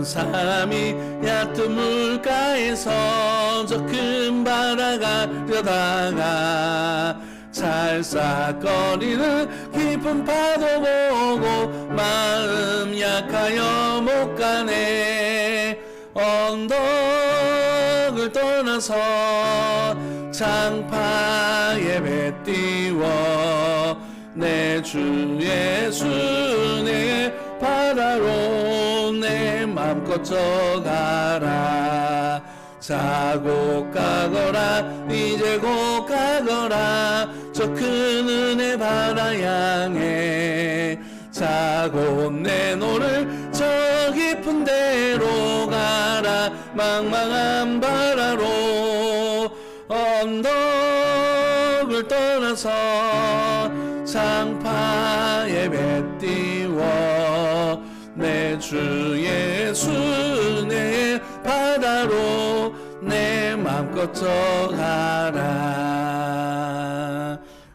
사람이 얕은 물가에서 저 큰 바다 가려다가 살싹거리는 깊은 파도 보고 마음 약하여 못 가네. 언덕을 떠나서 장파에 배 띄워 내 주 예수 내 바다로 내 맘껏 져가라. 자고 가거라 이제 곧 가거라 저 큰 은혜 바다 향해. 자고 내 노를 저 깊은 데로 가라. 망망한 바다로 언덕을 떠나서 장파에 배 띄워 내 주 예수 내 바다로 내 맘껏 져가라.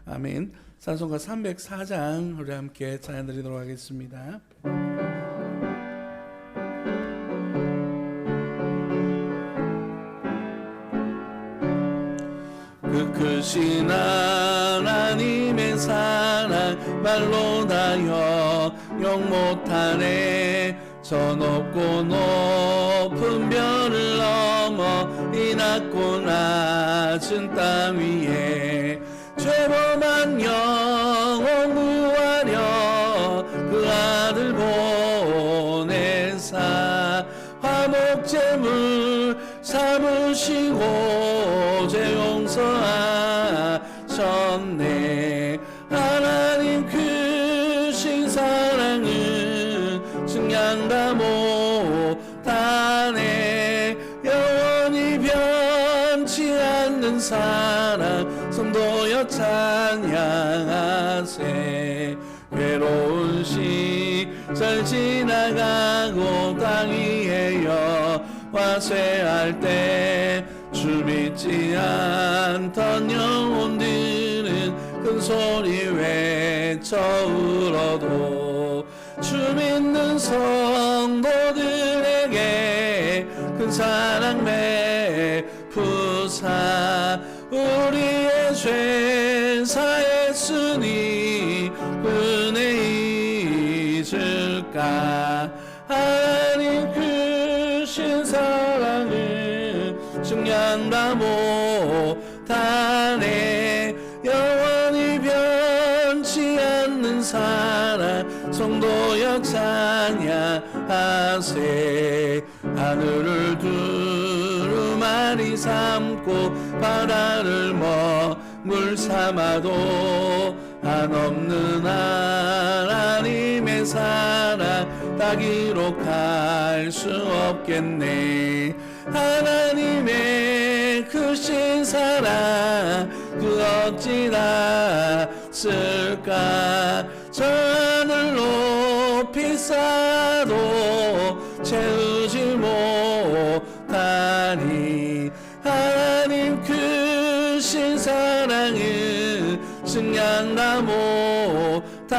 아멘. 찬송가 304장 우리 함께 찬양 드리도록 하겠습니다. 그 크신 하나님의 사랑 말로 다 형용 못하네. 저 높고 높은 별을 넘어 이 낮고 낮은 땅 위에 죄범한 영혼 구하려 그 아들 보내사 화목제물 삼으시고 죄 용서하셨네. 하나님 크신 사랑은 증량 다 못하네. 영원히 변치 않는 사랑 성도여 찬양하세. 괴로운 시절 지나가고 땅 위에 여와쇠할 때 주 믿지 않던 영혼들은 큰 소리 외쳐 울어도 주 믿는 성도들에게 큰 사랑 베푸사 우리의 죄 사했으니 은혜 잊을까. 하나님 크신 사랑을 증량 다 못하네. 영원히 변치 않는 사랑 성도여 찬양하세. 하늘을 두루마리 삼고 바다를 먹물 삼아도 한없는 하나님의 사랑 다 기록할 수 없겠네. 하나님의 크신 사랑 그 어찌 닿을까. 저 하늘 높이 쌓아도 채우지 못하니. 하나님 크신 사랑은 증량 다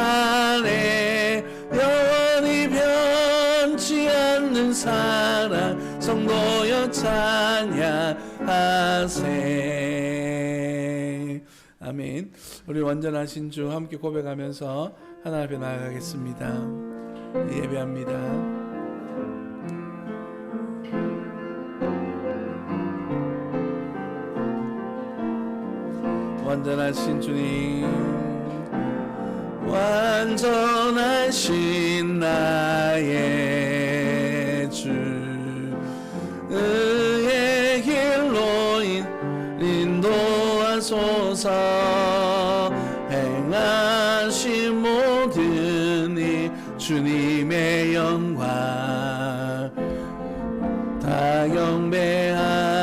못하네. 영원히 변치 않는 사랑 성도여 찬양하세. 아멘. 우리 완전하신 주 함께 고백하면서 하나님 앞에 나아가겠습니다. 예배합니다. 완전하신 주님, 완전하신 나의 주, 의의 길로 인도하소서. 행하신 모든 일 주님의 영광 다 경배합니다.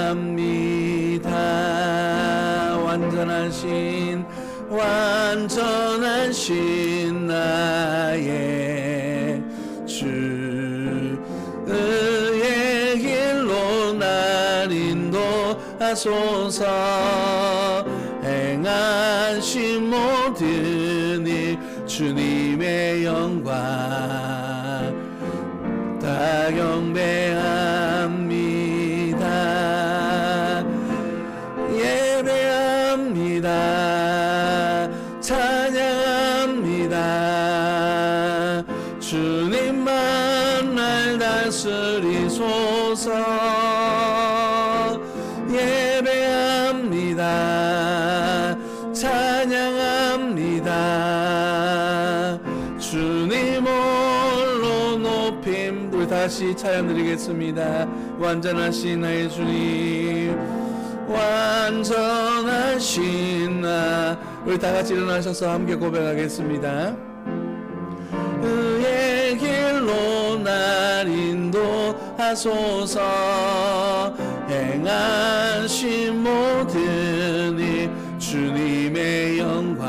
완전하신 나의 주, 의의 길로 날 인도하소서. 행하신 모든 일 주님의 영광 다 다 경배합니다. 예배합니다. 찬양합니다. 주님만 날 다스리소서. 예배합니다. 찬양합니다. 주님 홀로 높임. 우리 다시 찬양 드리겠습니다. 완전하신 나의 주님, 완전하신 나. 우리 다같이 일어나셔서 함께 고백하겠습니다. 그의 길로 날 인도하소서. 행하신 모든 일 주님의 영광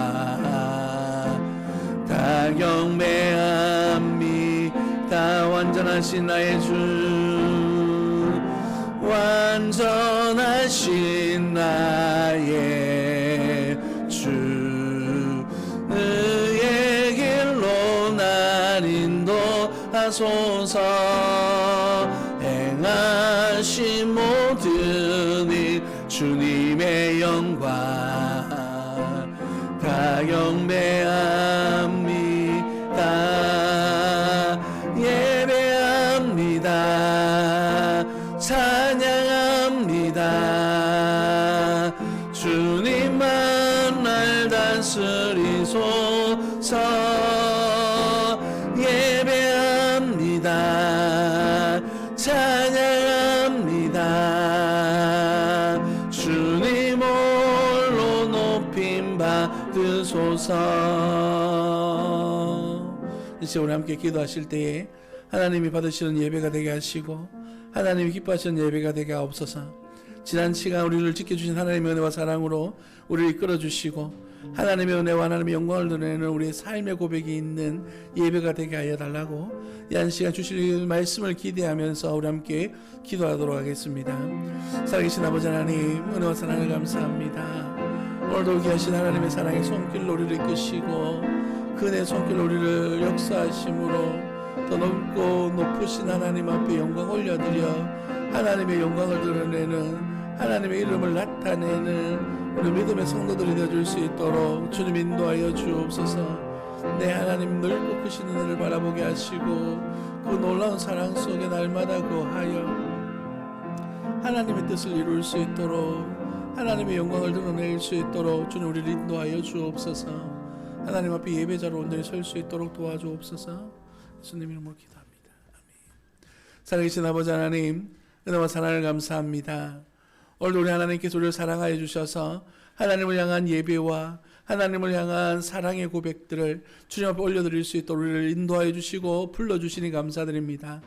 다 경배합니다. 완전하신 나의 주, 완전하신 나의 주, 그의 길로 날 인도하소서. 행하신 모든 일 주님의 영광 다 경배합니다. 예배합니다. 찬양합니다. 주님만 날 다스리소서. 예배합니다. 찬양합니다. 주님 홀로 높임 받으소서. 이제 우리 함께 기도하실 때에 하나님이 받으시는 예배가 되게 하시고 하나님이 기뻐하시는 예배가 되게 하옵소서. 지난 시간 우리를 지켜주신 하나님의 은혜와 사랑으로 우리를 이끌어주시고 하나님의 은혜와 하나님의 영광을 드러내는 우리의 삶의 고백이 있는 예배가 되게 하여 달라고 이 한 시간 주실 말씀을 기대하면서 우리 함께 기도하도록 하겠습니다. 살아계신 아버지 하나님, 은혜와 사랑을 감사합니다. 오늘도 귀하신 하나님의 사랑의 손길로 우리를 이끄시고 그 은혜의 손길로 우리를 역사하심으로 더 높고 높으신 하나님 앞에 영광 올려드려 하나님의 영광을 드러내는, 하나님의 이름을 나타내는 우리 믿음의 성도들이 되어줄 수 있도록 주님 인도하여 주옵소서. 내 하나님 넓고 크신 은혜를 바라보게 하시고 그 놀라운 사랑 속에 날마다 거하여 하나님의 뜻을 이룰 수 있도록, 하나님의 영광을 드러낼 수 있도록 주님 우리를 인도하여 주옵소서. 하나님 앞에 예배자로 온전히 설 수 있도록 도와주옵소서. 예수님 이름으로 기도합니다. 아멘. 살아계신 아버지 하나님, 은혜와 사랑을 감사합니다. 오늘도 우리 하나님께서 우리를 사랑하여 주셔서 하나님을 향한 예배와 하나님을 향한 사랑의 고백들을 주님 앞에 올려드릴 수 있도록 우리를 인도하여 주시고 불러주시니 감사드립니다.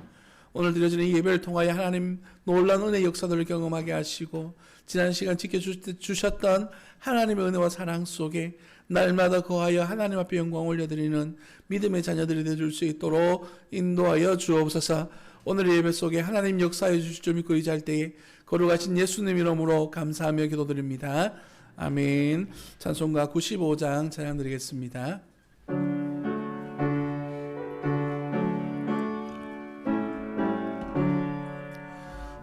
오늘 드려지는 이 예배를 통하여 하나님 놀라운 은혜의 역사들을 경험하게 하시고 지난 시간 지켜주셨던 하나님의 은혜와 사랑 속에 날마다 거하여 하나님 앞에 영광 올려드리는 믿음의 자녀들이 되어줄 수 있도록 인도하여 주옵소서. 오늘의 예배 속에 하나님 역사해 주실 줄 믿고 의지할 때에 거룩하신 예수님 이름으로 감사하며 기도드립니다. 아멘. 찬송가 95장 찬양 드리겠습니다.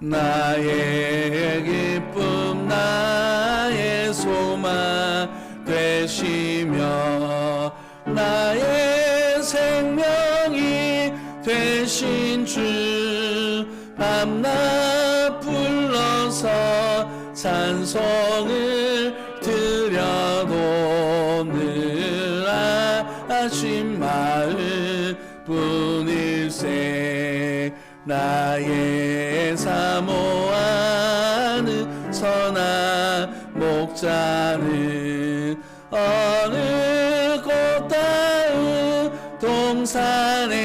나의 기쁨 나의 소망 되시며 나의 생명이 되신 주 밤낮 불러서 찬송을 드려도 늘 아신 마음 뿐일세. 나의 사모하는 선한 목자는 어느 꽃다운 동산에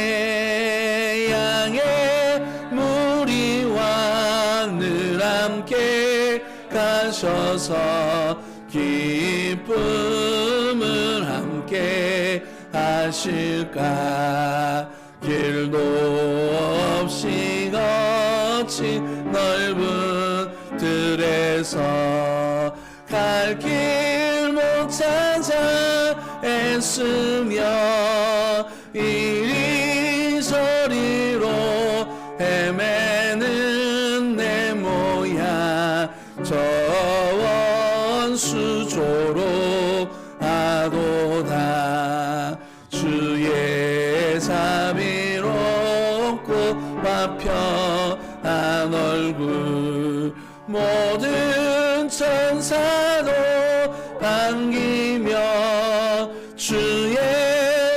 양의 무리와 늘 함께 가셔서 기쁨을 함께 하실까. 길도 없이 거친 넓은 들에서 갈 길 못 찾아 애쓰며 이리저리로 서원수조로 하도다. 주의 자비롭고 화평한 얼굴 모든 천사도 반기며 주의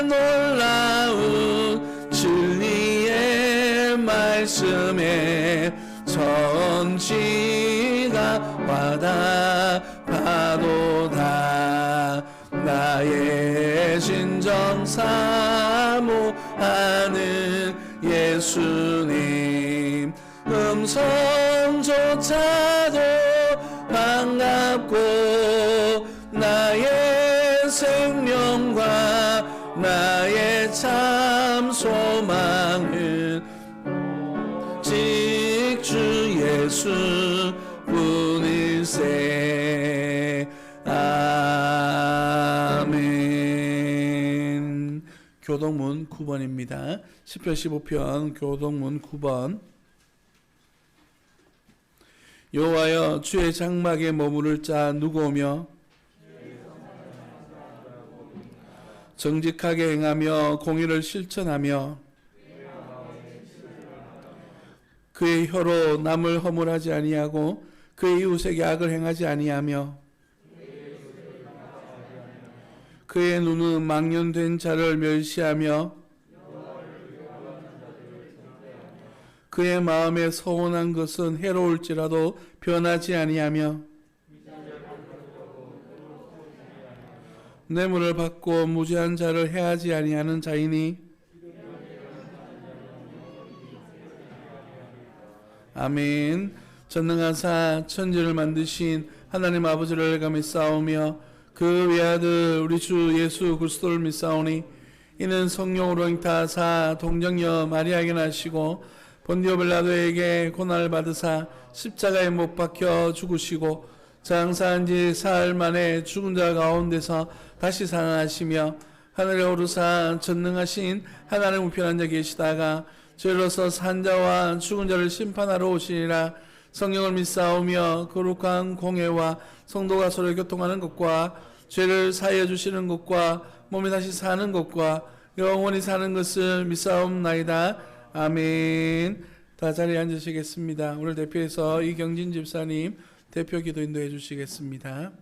놀라운 진리의 말씀에 천지가 와닿아도다. 나의 진정 사모하는 예수님 음성조차도 반갑고 나의 생명과 나의 참 소망은 주 예수 뿐일세. 아멘. 교동문 9번입니다. 10편 15편 교동문 9번. 여호와여 주의 장막에 머무를 자 누구오며 정직하게 행하며 공의를 실천하며 그의 혀로 남을 허물하지 아니하고 그의 이웃에게 악을 행하지 아니하며 그의 눈은 망령된 자를 멸시하며 그의 마음에 서운한 것은 해로울지라도 변하지 아니하며 뇌물을 받고 무죄한 자를 해하지 아니하는 자이니. 아멘. 전능하사 천지를 만드신 하나님 아버지를 감히 싸우며 그 외아들 우리 주 예수 그리스도를 믿사오니 이는 성령으로 잉타하사 동정녀 마리아에게 나시고 본디오 빌라도에게 고난을 받으사 십자가에 못 박혀 죽으시고 장사한 지 사흘 만에 죽은 자 가운데서 다시 살아나시며 하늘에 오르사 전능하신 하나님 우편에 앉아 계시다가 죄로서 산 자와 죽은 자를 심판하러 오시리라. 성령을 믿사오며 거룩한 공회와 성도가 서로 교통하는 것과 죄를 사하여 주시는 것과 몸이 다시 사는 것과 영원히 사는 것을 믿사옵나이다. 아멘. 다 자리에 앉으시겠습니다. 오늘 대표해서 이경진 집사님 대표 기도 인도해 주시겠습니다.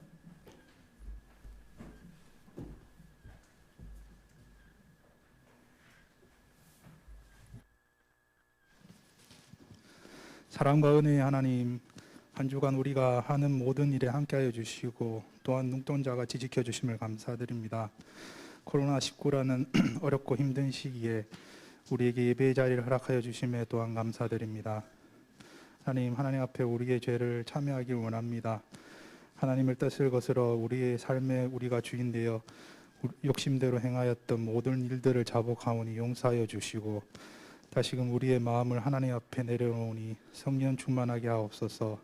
사랑과 은혜의 하나님, 한 주간 우리가 하는 모든 일에 함께하여 주시고 또한 눈동자같이 지켜주심을 감사드립니다. 코로나19라는 어렵고 힘든 시기에 우리에게 예배의 자리를 허락하여 주심에 또한 감사드립니다. 하나님 앞에 우리의 죄를 참여하길 원합니다. 하나님을 뜻을 거스러 우리의 삶에 우리가 주인 되어 욕심대로 행하였던 모든 일들을 자복하오니 용서하여 주시고 다시금 우리의 마음을 하나님 앞에 내려놓으니 성령 충만하게 하옵소서.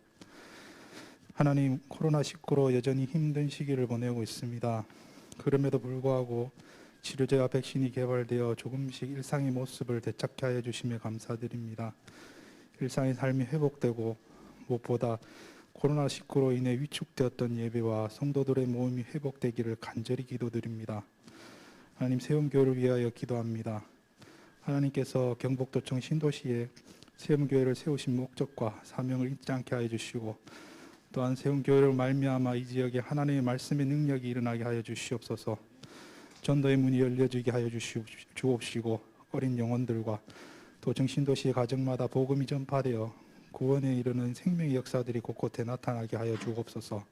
하나님, 코로나19로 여전히 힘든 시기를 보내고 있습니다. 그럼에도 불구하고 치료제와 백신이 개발되어 조금씩 일상의 모습을 되찾게 하여 주시며 감사드립니다. 일상의 삶이 회복되고 무엇보다 코로나19로 인해 위축되었던 예배와 성도들의 모임이 회복되기를 간절히 기도드립니다. 하나님, 세움교회를 위하여 기도합니다. 하나님께서 경북도청 신도시에 세움교회를 세우신 목적과 사명을 잊지 않게 하여 주시고 또한 세움교회를 말미암아 이 지역에 하나님의 말씀의 능력이 일어나게 하여 주시옵소서. 전도의 문이 열려지게 하여 주옵시고 어린 영혼들과 도청 신도시의 가정마다 복음이 전파되어 구원에 이르는 생명의 역사들이 곳곳에 나타나게 하여 주옵소서.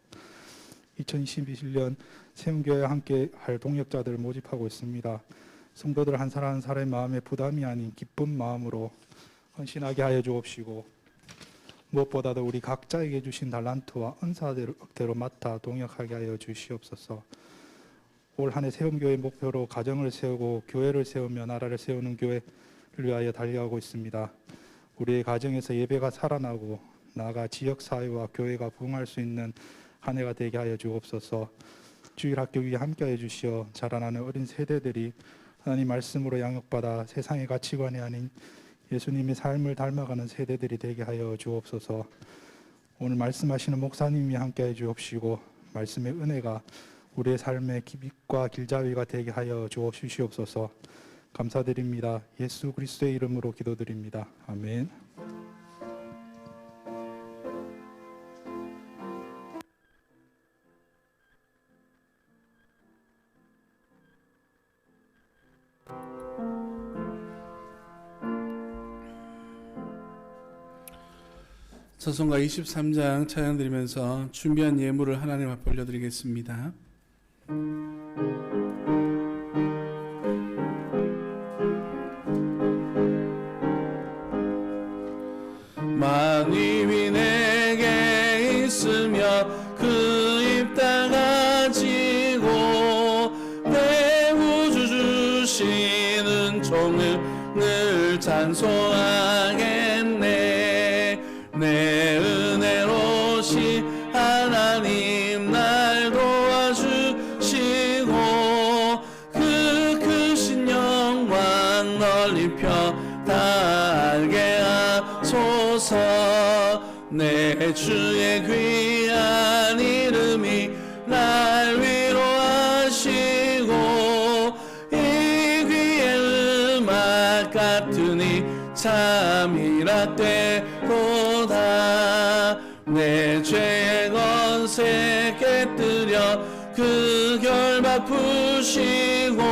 2021년 세움교회와 함께 할 동역자들을 모집하고 있습니다. 성도들 한 사람 한 사람의 마음에 부담이 아닌 기쁜 마음으로 헌신하게 하여 주옵시고 무엇보다도 우리 각자에게 주신 달란트와 은사대로 맡아 동역하게 하여 주시옵소서. 올 한 해 세움교회 목표로 가정을 세우고 교회를 세우며 나라를 세우는 교회를 위하여 달려가고 있습니다. 우리의 가정에서 예배가 살아나고 나아가 지역사회와 교회가 부흥할 수 있는 한 해가 되게 하여 주옵소서. 주일학교 위에 함께하여 주시어 자라나는 어린 세대들이 하나님 말씀으로 양육받아 세상의 가치관이 아닌 예수님의 삶을 닮아가는 세대들이 되게 하여 주옵소서. 오늘 말씀하시는 목사님이 함께해 주옵시고 말씀의 은혜가 우리의 삶의 빛과 길잡이가 되게 하여 주옵시옵소서. 감사드립니다. 예수 그리스도의 이름으로 기도드립니다. 아멘. 찬송가 23장 찬양 드리면서 준비한 예물을 하나님 앞에 올려드리겠습니다. 만입이 내게 있으며 그 입 다 가지고 내 구주 주시는 종을 늘 찬송하겠네. 내 은혜로시 하나님 날 도와주시고 그 크신 영광 널리 펴다 알게 하소서. 내 주의 귀한 이름이 날 위로하시고 이 귀의 음악 같으니 참이라 되도다. 내 죄의 건세 깨뜨려 그 결박 푸시고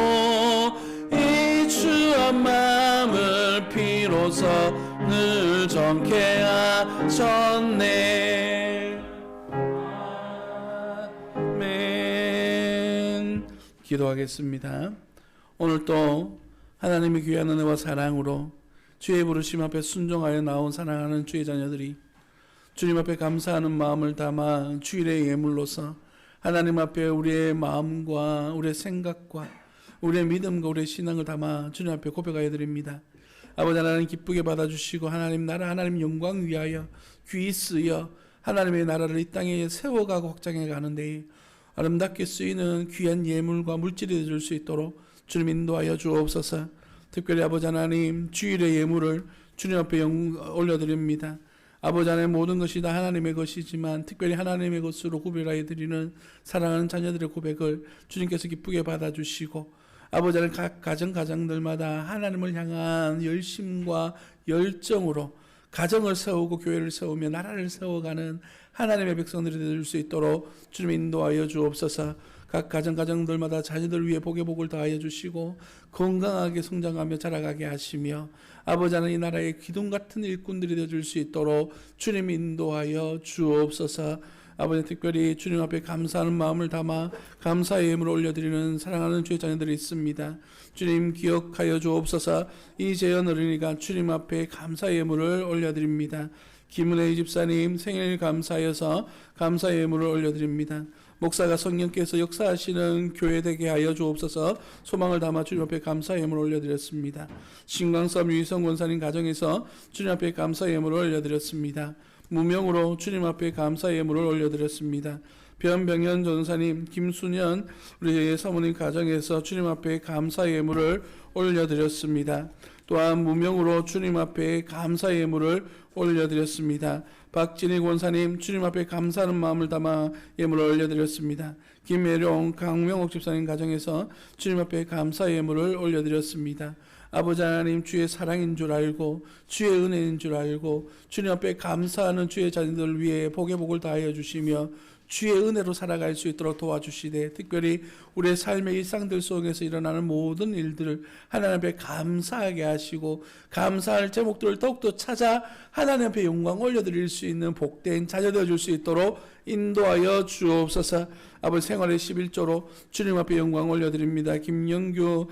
이 추한 마음을 비로소 늘 정케 하셨네. 아멘. 기도하겠습니다. 오늘 또 하나님의 귀한 은혜와 사랑으로 주의 부르심 앞에 순종하여 나온 사랑하는 주의 자녀들이 주님 앞에 감사하는 마음을 담아 주일의 예물로서 하나님 앞에 우리의 마음과 우리의 생각과 우리의 믿음과 우리의 신앙을 담아 주님 앞에 고백하여 드립니다. 아버지 하나님 기쁘게 받아주시고 하나님 나라 하나님 영광 위하여 귀히 쓰여 하나님의 나라를 이 땅에 세워가고 확장해 가는데 아름답게 쓰이는 귀한 예물과 물질이 되줄 수 있도록 주님 인도하여 주옵소서. 특별히 아버지 하나님 주일의 예물을 주님 앞에 올려드립니다. 아버지 하나님 모든 것이 다 하나님의 것이지만 특별히 하나님의 것으로 구별하여 드리는 사랑하는 자녀들의 고백을 주님께서 기쁘게 받아주시고 아버지 하나님 각 가정들마다 하나님을 향한 열심과 열정으로 가정을 세우고 교회를 세우며 나라를 세워가는 하나님의 백성들이 될 수 있도록 주님 인도하여 주옵소서. 각 가정들마다 자녀들 위해 복의 복을 더하여 주시고 건강하게 성장하며 자라가게 하시며 아버지 하나님 이 나라의 기둥 같은 일꾼들이 되어줄 수 있도록 주님 인도하여 주옵소서. 아버지 특별히 주님 앞에 감사하는 마음을 담아 감사의 예물을 올려드리는 사랑하는 주의 자녀들이 있습니다. 주님 기억하여 주옵소서. 이재현 어린이가 주님 앞에 감사의 예물을 올려드립니다. 김은혜 집사님 생일 감사하여서 감사의 예물을 올려드립니다. 목사가 성령께서 역사하시는 교회 되게 하여 주옵소서. 소망을 담아 주님 앞에 감사의 예물을 올려드렸습니다. 신광섬 유희성 권사님 가정에서 주님 앞에 감사의 예물을 올려드렸습니다. 무명으로 주님 앞에 감사의 예물을 올려드렸습니다. 변병현 전사님, 김순현 우리 사모님 가정에서 주님 앞에 감사의 예물을 올려드렸습니다. 또한 무명으로 주님 앞에 감사의 예물을 올려드렸습니다. 박진희 권사님 주님 앞에 감사하는 마음을 담아 예물을 올려드렸습니다. 김혜룡, 강명옥 집사님 가정에서 주님 앞에 감사의 예물을 올려드렸습니다. 아버지 하나님 주의 사랑인 줄 알고 주의 은혜인 줄 알고 주님 앞에 감사하는 주의 자녀들 위해 복의 복을 다하여 주시며 주의 은혜로 살아갈 수 있도록 도와주시되 특별히 우리의 삶의 일상들 속에서 일어나는 모든 일들을 하나님 앞에 감사하게 하시고 감사할 제목들을 더욱더 찾아 하나님 앞에 영광 올려드릴 수 있는 복된 자녀 되어줄 수 있도록 인도하여 주옵소서. 아버지 생활의 11조로 주님 앞에 영광 올려드립니다. 김영규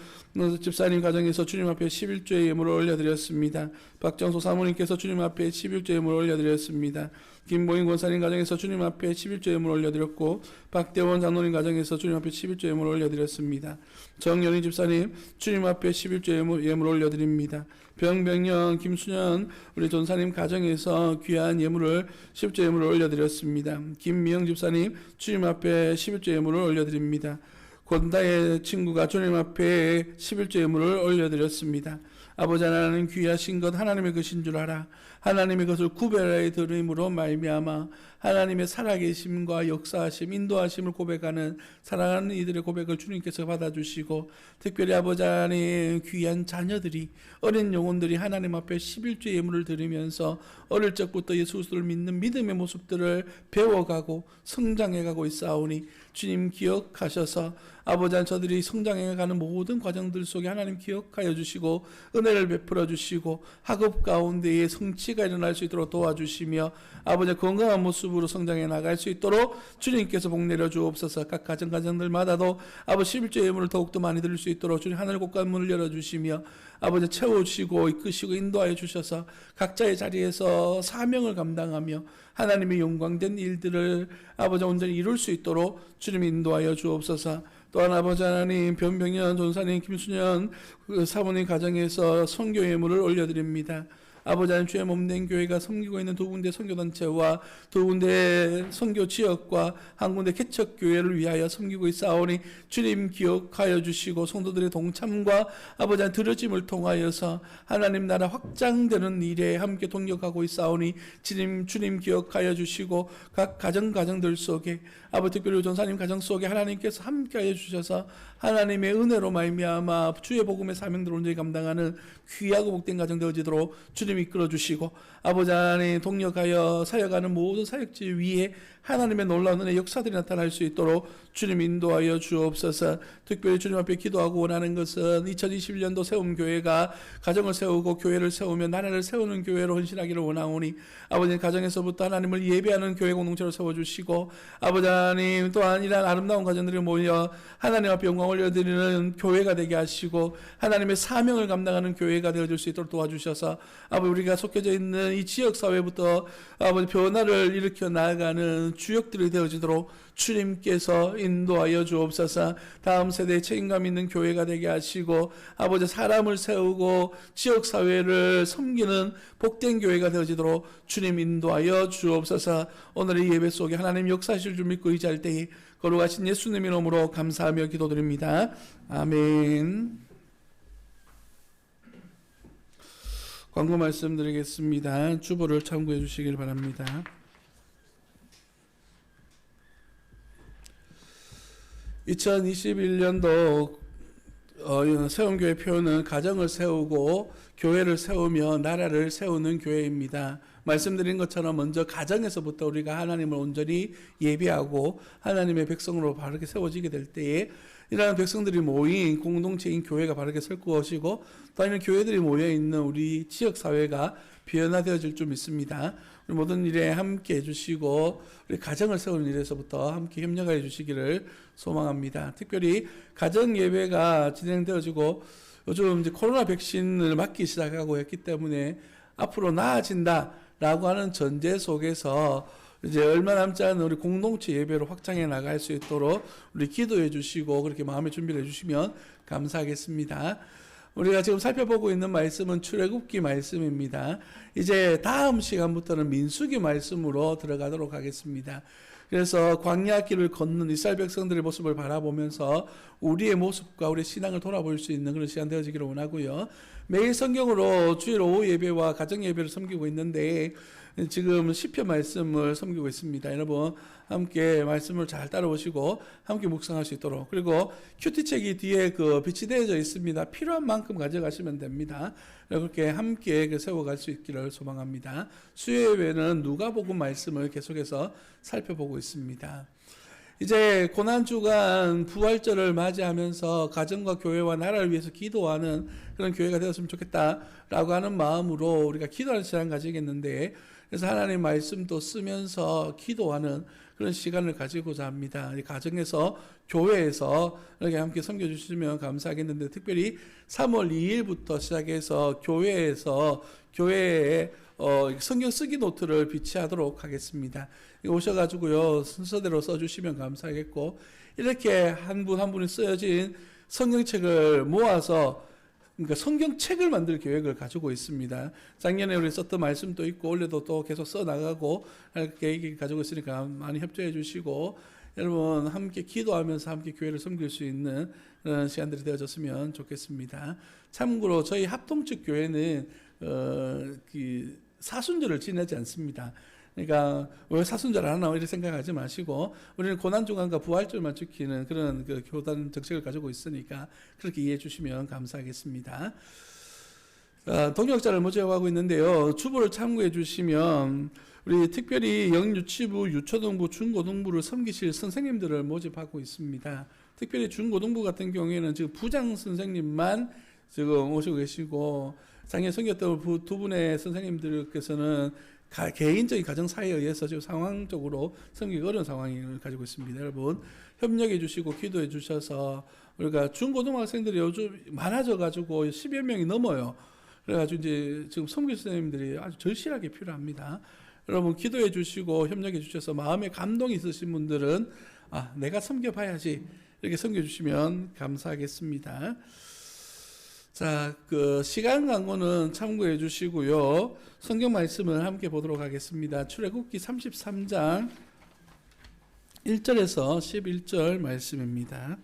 집사님 가정에서 주님 앞에 11조의 예물을 올려드렸습니다. 박정소 사모님께서 주님 앞에 11조 예물을 올려드렸습니다. 김보인 권사님 가정에서 주님 앞에 11조 예물을 올려드렸고 박대원 장로님 가정에서 주님 앞에 11조 예물을 올려드렸습니다. 정연희 집사님 주님 앞에 11조 예물을 올려드립니다. 병병년 김순현 우리 전사님 가정에서 귀한 예물을 10조 예물을 올려드렸습니다. 김미영 집사님 주님 앞에 11조 예물을 올려드립니다. 권다의 친구가 주님 앞에 11조 예물을 올려드렸습니다. 아버지 하나님 귀하신 것 하나님의 것인 줄 알아 하나님의 것을 구별하여 들음으로 말미암아 하나님의 살아계심과 역사하심, 인도하심을 고백하는 사랑하는 이들의 고백을 주님께서 받아주시고, 특별히 아버지 하나님 귀한 자녀들이, 어린 영혼들이 하나님 앞에 11조 예물을 드리면서 어릴 적부터 예수 그리스도를 믿는 믿음의 모습들을 배워가고 성장해가고 있사오니 주님 기억하셔서 아버지 하나님 저들이 성장해가는 모든 과정들 속에 하나님 기억하여 주시고 은혜를 베풀어 주시고 학업 가운데에 성취가 일어날 수 있도록 도와주시며 아버지 건강한 모습으로 성장해 나갈 수 있도록 주님께서 복 내려 주옵소서. 각 가정들마다도 아버지 11조 예물을 더욱더 많이 드릴 수 있도록 주님 하늘 곳간 문을 열어주시며 아버지 채워주시고 이끄시고 인도하여 주셔서 각자의 자리에서 사명을 감당하며 하나님의 영광된 일들을 아버지 온전히 이룰 수 있도록 주님 인도하여 주옵소서. 또한 아버지 하나님 변병현 전사님 김수년 사모님 가정에서 선교 예물을 올려드립니다. 아버지 하나님 주의 몸된 교회가 섬기고 있는 두 군데 선교단체와 두 군데 선교 지역과 한 군데 개척교회를 위하여 섬기고 있사오니 주님 기억하여 주시고 성도들의 동참과 아버지 하나님 들어짐을 통하여서 하나님 나라 확장되는 일에 함께 동력하고 있사오니 주님 기억하여 주시고 각 가정들 속에 아버지 특별히 전사님 가정 속에 하나님께서 함께하여 주셔서 하나님의 은혜로 말미암아 주의 복음의 사명들을 온전히 감당하는 귀하고 복된 가정 되어지도록 주님 이끌어 주시고 아버지 하나님 동력하여 사역하는 모든 사역지 위에 하나님의 놀라운 은혜 역사들이 나타날 수 있도록 주님 인도하여 주옵소서. 특별히 주님 앞에 기도하고 원하는 것은 2021년도 세움교회가 가정을 세우고 교회를 세우며 나라를 세우는 교회로 헌신하기를 원하오니 아버지 가정에서부터 하나님을 예배하는 교회 공동체로 세워주시고 아버지 하나님 또한 이러한 아름다운 가정들이 모여 하나님 앞에 영광 올려드리는 교회가 되게 하시고 하나님의 사명을 감당하는 교회가 되어줄 수 있도록 도와주셔서 아버지 우리가 속해져 있는 이 지역사회부터 아버지 변화를 일으켜 나아가는 주역들이 되어지도록 주님께서 인도하여 주옵소서. 다음 세대에 책임감 있는 교회가 되게 하시고 아버지 사람을 세우고 지역사회를 섬기는 복된 교회가 되어지도록 주님 인도하여 주옵소서. 오늘의 예배 속에 하나님 역사하실 줄 믿고 의지할 때에 거룩하신 예수님의 이름으로 감사하며 기도드립니다. 아멘. 광고 말씀드리겠습니다. 주보를 참고해 주시길 바랍니다. (2021년도) 세움교회 표는 가정을 세우고 교회를 세우며 나라를 세우는 교회입니다. 말씀드린 것처럼 먼저 가정에서부터 우리가 하나님을 온전히 예배하고 하나님의 백성으로 바르게 세워지게 될 때에 이러한 백성들이 모인 공동체인 교회가 바르게 설 것이고 또 아니면 교회들이 모여있는 우리 지역사회가 변화되어질 줄 믿습니다. 우리 모든 일에 함께 해주시고 우리 가정을 세우는 일에서부터 함께 협력해 주시기를 소망합니다. 특별히 가정 예배가 진행되어지고 요즘 이제 코로나 백신을 맞기 시작하고 했기 때문에 앞으로 나아진다라고 하는 전제 속에서 이제 얼마 남지 않은 우리 공동체 예배로 확장해 나갈 수 있도록 우리 기도해 주시고 그렇게 마음의 준비를 해 주시면 감사하겠습니다. 우리가 지금 살펴보고 있는 말씀은 출애굽기 말씀입니다. 이제 다음 시간부터는 민수기 말씀으로 들어가도록 하겠습니다. 그래서 광야 길을 걷는 이스라엘 백성들의 모습을 바라보면서 우리의 모습과 우리의 신앙을 돌아볼 수 있는 그런 시간 되어지기를 원하고요. 매일 성경으로 주일 오후 예배와 가정 예배를 섬기고 있는데 지금 시편 말씀을 섬기고 있습니다. 여러분 함께 말씀을 잘 따라오시고 함께 묵상할 수 있도록, 그리고 큐티책이 뒤에 빛이 되어져 있습니다. 필요한 만큼 가져가시면 됩니다. 그렇게 함께 세워갈 수 있기를 소망합니다. 수요예배는 누가복음 말씀을 계속해서 살펴보고 있습니다. 이제 고난주간 부활절을 맞이하면서 가정과 교회와 나라를 위해서 기도하는 그런 교회가 되었으면 좋겠다라고 하는 마음으로 우리가 기도하는 시간 가지겠는데, 그래서 하나님 말씀도 쓰면서 기도하는 그런 시간을 가지고자 합니다. 가정에서 교회에서 이렇게 함께 섬겨주시면 감사하겠는데, 특별히 3월 2일부터 시작해서 교회에 성경 쓰기 노트를 비치하도록 하겠습니다. 오셔가지고요 순서대로 써주시면 감사하겠고, 이렇게 한 분 한 분이 쓰여진 성경책을 모아서 그러니까 성경책을 만들 계획을 가지고 있습니다. 작년에 우리 썼던 말씀도 있고 올해도 또 계속 써나가고 할 계획을 가지고 있으니까 많이 협조해 주시고, 여러분 함께 기도하면서 함께 교회를 섬길 수 있는 그런 시간들이 되어졌으면 좋겠습니다. 참고로 저희 합동측 교회는 사순절을 지내지 않습니다. 그러니까 왜 사순절 안 하나 이렇게 생각하지 마시고 우리는 고난주간과 부활절만 지키는 그런 그 교단 정책을 가지고 있으니까 그렇게 이해해 주시면 감사하겠습니다. 동역자를 모집하고 있는데요. 주보를 참고해 주시면 우리 특별히 영유치부, 유초등부, 중고등부를 섬기실 선생님들을 모집하고 있습니다. 특별히 중고등부 같은 경우에는 지금 부장 선생님만 지금 오시고 계시고 작년에 섬겼던 두 분의 선생님들께서는 개인적인 가정 사회에 의해서 지금 상황적으로 섬기기 어려운 상황을 가지고 있습니다. 여러분 협력해 주시고 기도해 주셔서 우리가 중고등부 학생들이 요즘 많아져 가지고 10여 명이 넘어요. 그래가지고 이제 지금 섬길 선생님들이 아주 절실하게 필요합니다. 여러분 기도해 주시고 협력해 주셔서 마음에 감동이 있으신 분들은 내가 섬겨봐야지 이렇게 섬겨주시면 감사하겠습니다. 자, 그 시간 광고는 참고해 주시고요. 성경 말씀을 함께 보도록 하겠습니다. 출애굽기 33장 1절에서 11절 말씀입니다.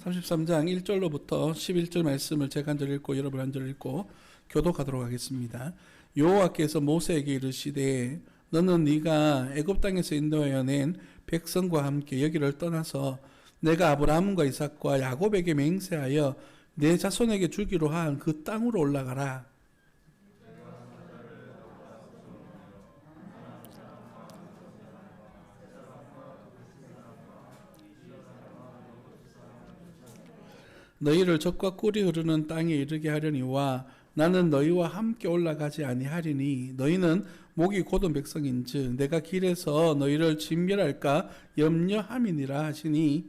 33장 1절로부터 11절 말씀을 제가 한 절 읽고 여러분 한 절 읽고 교독하도록 하겠습니다. 여호와께서 모세에게 이르시되 너는 네가 애굽 땅에서 인도하여 낸 백성과 함께 여기를 떠나서 내가 아브라함과 이삭과 야곱에게 맹세하여 내 자손에게 주기로 한 그 땅으로 올라가라. 너희를 적과 꿀이 흐르는 땅에 이르게 하려니와 나는 너희와 함께 올라가지 아니하리니 너희는 목이 곧은 백성인즉 내가 길에서 너희를 진멸할까 염려함이니라 하시니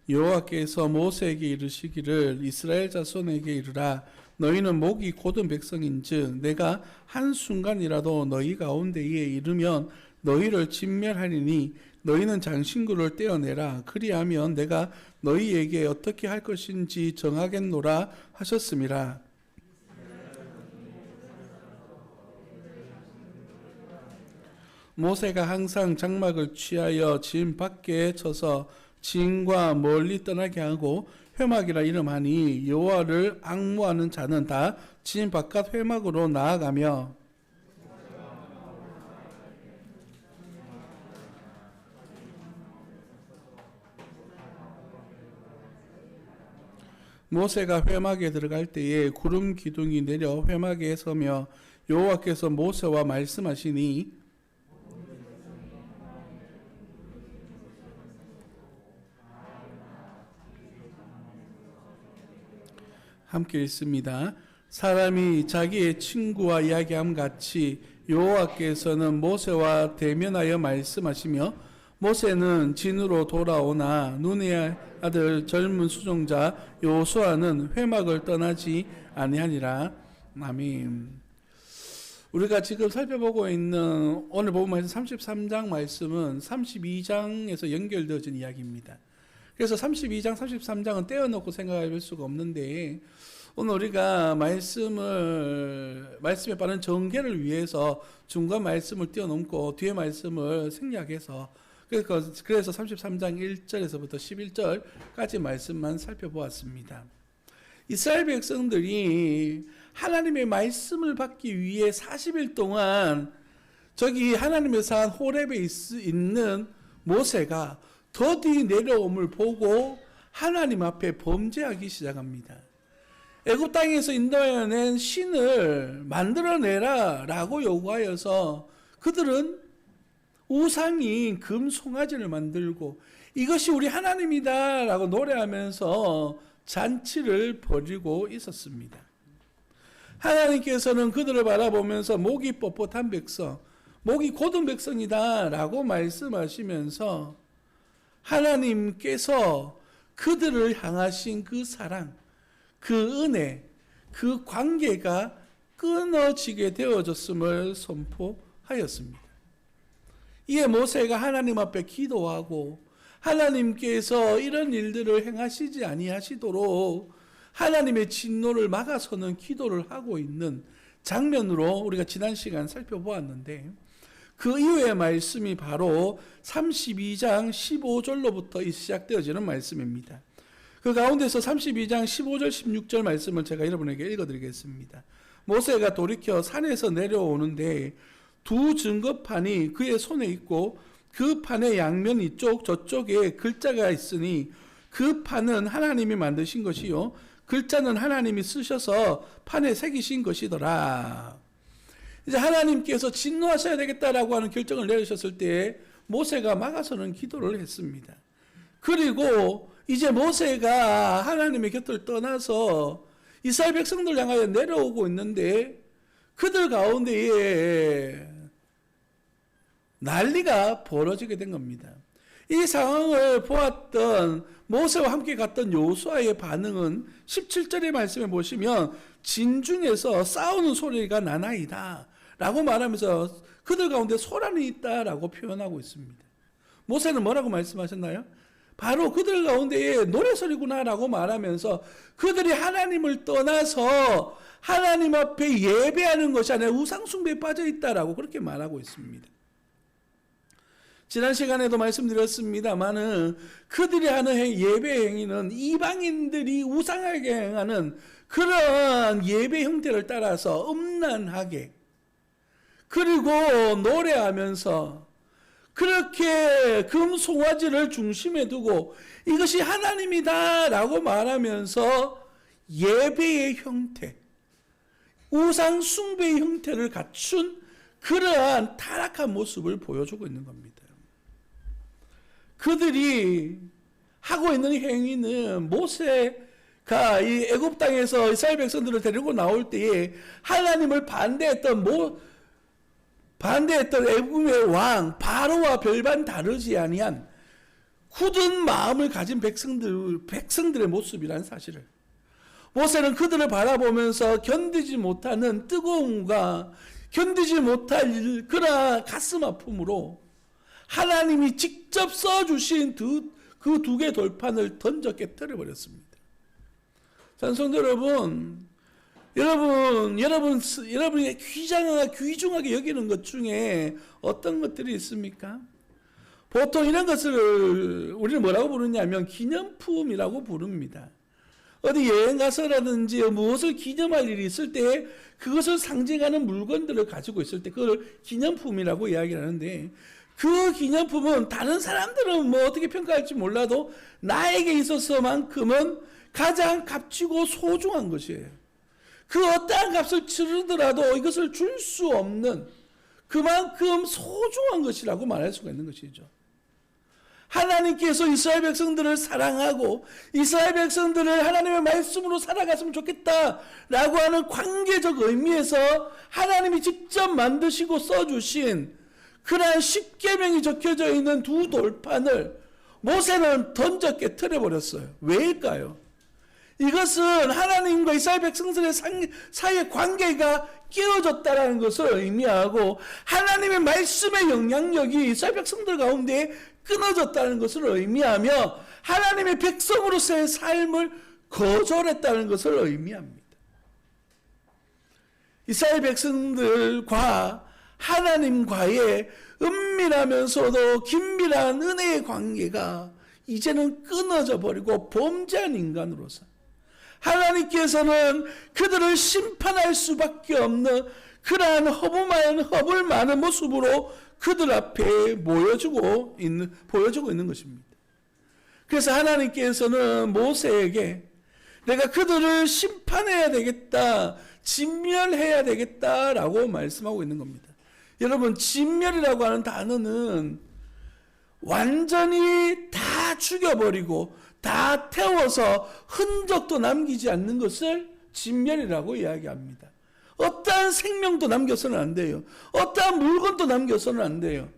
여호와께서 모세에게 이르시기를 이스라엘 자손에게 이르라 너희는 목이 곧은 백성인즉 내가 한순간이라도 너희 가운데에 이르면 너희를 진멸하리니 너희는 장신구를 떼어내라 그리하면 내가 너희에게 어떻게 할 것인지 정하겠노라 하셨음이라. 모세가 항상 장막을 취하여 진 밖에 쳐서 진과 멀리 떠나게 하고 회막이라 이름하니 여호와를 앙모하는 자는 다 진 바깥 회막으로 나아가며 모세가 회막에 들어갈 때에 구름 기둥이 내려 회막에 서며 여호와께서 모세와 말씀하시니 함께 읽습니다. 사람이 자기의 친구와 이야기함 같이 여호와께서는 모세와 대면하여 말씀하시며 모세는 진으로 돌아오나 눈의 아들 젊은 수종자 여호수아는 회막을 떠나지 아니하니라. 아멘. 우리가 지금 살펴보고 있는 오늘 본문 말씀 33장 말씀은 32장에서 연결되어진 이야기입니다. 그래서 32장, 33장은 떼어놓고 생각할 수가 없는데 오늘 우리가 말씀에 빠른 전개를 위해서 중간 말씀을 띄워놓고 뒤에 말씀을 생략해서 그래서 33장 1절에서부터 11절까지 말씀만 살펴보았습니다. 이스라엘 백성들이 하나님의 말씀을 받기 위해 40일 동안 저기 하나님의 산 호렙에 있는 모세가 더디 내려옴을 보고 하나님 앞에 범죄하기 시작합니다. 애굽 땅에서 인도해낸 신을 만들어내라 라고 요구하여서 그들은 우상인 금 송아지를 만들고 이것이 우리 하나님이다 라고 노래하면서 잔치를 벌이고 있었습니다. 하나님께서는 그들을 바라보면서 목이 뻣뻣한 백성, 목이 곧은 백성이다 라고 말씀하시면서 하나님께서 그들을 향하신 그 사랑, 그 은혜, 그 관계가 끊어지게 되어졌음을 선포하였습니다. 이에 모세가 하나님 앞에 기도하고 하나님께서 이런 일들을 행하시지 아니하시도록 하나님의 진노를 막아서는 기도를 하고 있는 장면으로 우리가 지난 시간 살펴보았는데, 그 이후의 말씀이 바로 32장 15절로부터 시작되어지는 말씀입니다. 그 가운데서 32장 15절 16절 말씀을 제가 여러분에게 읽어드리겠습니다. 모세가 돌이켜 산에서 내려오는데 두 증거판이 그의 손에 있고 그 판의 양면 이쪽 저쪽에 글자가 있으니 그 판은 하나님이 만드신 것이요 글자는 하나님이 쓰셔서 판에 새기신 것이더라. 이제 하나님께서 진노하셔야 되겠다라고 하는 결정을 내리셨을 때 모세가 막아서는 기도를 했습니다. 그리고 이제 모세가 하나님의 곁을 떠나서 이스라엘 백성들 향하여 내려오고 있는데 그들 가운데에 난리가 벌어지게 된 겁니다. 이 상황을 보았던 모세와 함께 갔던 여호수아의 반응은 17절의 말씀에 보시면 진중에서 싸우는 소리가 나나이다 라고 말하면서 그들 가운데 소란이 있다라고 표현하고 있습니다. 모세는 뭐라고 말씀하셨나요? 바로 그들 가운데에 노래소리구나 라고 말하면서 그들이 하나님을 떠나서 하나님 앞에 예배하는 것이 아니라 우상숭배에 빠져있다라고 그렇게 말하고 있습니다. 지난 시간에도 말씀드렸습니다마는 그들이 하는 예배 행위는 이방인들이 우상하게 행하는 그런 예배 형태를 따라서 음란하게 그리고 노래하면서 그렇게 금송아지를 중심에 두고 이것이 하나님이다 라고 말하면서 예배의 형태, 우상 숭배의 형태를 갖춘 그러한 타락한 모습을 보여주고 있는 겁니다. 그들이 하고 있는 행위는 모세가 이 애굽 땅에서 이스라엘 백성들을 데리고 나올 때에 하나님을 반대했던 애굽의 왕 바로와 별반 다르지 아니한 굳은 마음을 가진 백성들의 모습이라는 사실을 모세는 그들을 바라보면서 견디지 못하는 뜨거움과 견디지 못할 그러한 가슴 아픔으로 하나님이 직접 써주신 그 두 개의 돌판을 던져 깨뜨려 버렸습니다. 찬송도 여러분이 귀중하게 여기는 것 중에 어떤 것들이 있습니까? 보통 이런 것을 우리는 뭐라고 부르냐면 기념품이라고 부릅니다. 어디 여행 가서라든지 무엇을 기념할 일이 있을 때 그것을 상징하는 물건들을 가지고 있을 때 그걸 기념품이라고 이야기를 하는데, 그 기념품은 다른 사람들은 뭐 어떻게 평가할지 몰라도 나에게 있어서만큼은 가장 값지고 소중한 것이에요. 그 어떠한 값을 치르더라도 이것을 줄 수 없는 그만큼 소중한 것이라고 말할 수가 있는 것이죠. 하나님께서 이스라엘 백성들을 사랑하고 이스라엘 백성들을 하나님의 말씀으로 살아갔으면 좋겠다라고 하는 관계적 의미에서 하나님이 직접 만드시고 써주신 그러한 십계명이 적혀져 있는 두 돌판을 모세는 던져 깨트려 버렸어요. 왜일까요? 이것은 하나님과 이스라엘 백성들의 사이의 관계가 깨어졌다는 것을 의미하고 하나님의 말씀의 영향력이 이스라엘 백성들 가운데 끊어졌다는 것을 의미하며 하나님의 백성으로서의 삶을 거절했다는 것을 의미합니다. 이스라엘 백성들과 하나님과의 은밀하면서도 긴밀한 은혜의 관계가 이제는 끊어져 버리고 범죄한 인간으로서 하나님께서는 그들을 심판할 수밖에 없는 그러한 허물 많은 모습으로 그들 앞에 보여주고 있는 것입니다. 그래서 하나님께서는 모세에게 내가 그들을 심판해야 되겠다, 진멸해야 되겠다라고 말씀하고 있는 겁니다. 여러분, 진멸이라고 하는 단어는 완전히 다 죽여버리고 다 태워서 흔적도 남기지 않는 것을 진멸이라고 이야기합니다. 어떠한 생명도 남겨서는 안 돼요. 어떠한 물건도 남겨서는 안 돼요.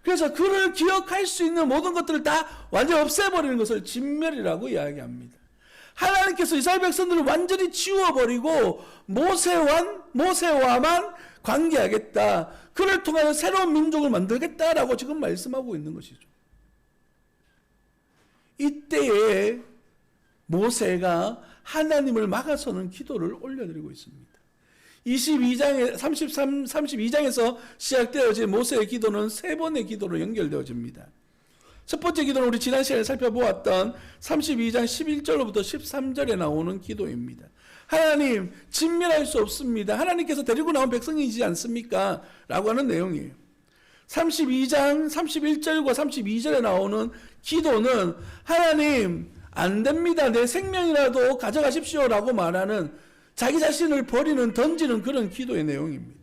그래서 그를 기억할 수 있는 모든 것들을 다 완전히 없애버리는 것을 진멸이라고 이야기합니다. 하나님께서 이스라엘 백성들을 완전히 지워버리고 모세와만 관계하겠다. 그를 통하여 새로운 민족을 만들겠다라고 지금 말씀하고 있는 것이죠. 이때에 모세가 하나님을 막아서는 기도를 올려드리고 있습니다. 32장에서 시작되어진 모세의 기도는 세 번의 기도로 연결되어집니다. 첫 번째 기도는 우리 지난 시간에 살펴보았던 32장 11절로부터 13절에 나오는 기도입니다. 하나님, 진멸할 수 없습니다. 하나님께서 데리고 나온 백성이지 않습니까? 라고 하는 내용이에요. 32장 31절과 32절에 나오는 기도는 하나님, 안 됩니다. 내 생명이라도 가져가십시오. 라고 말하는 자기 자신을 버리는, 던지는 그런 기도의 내용입니다.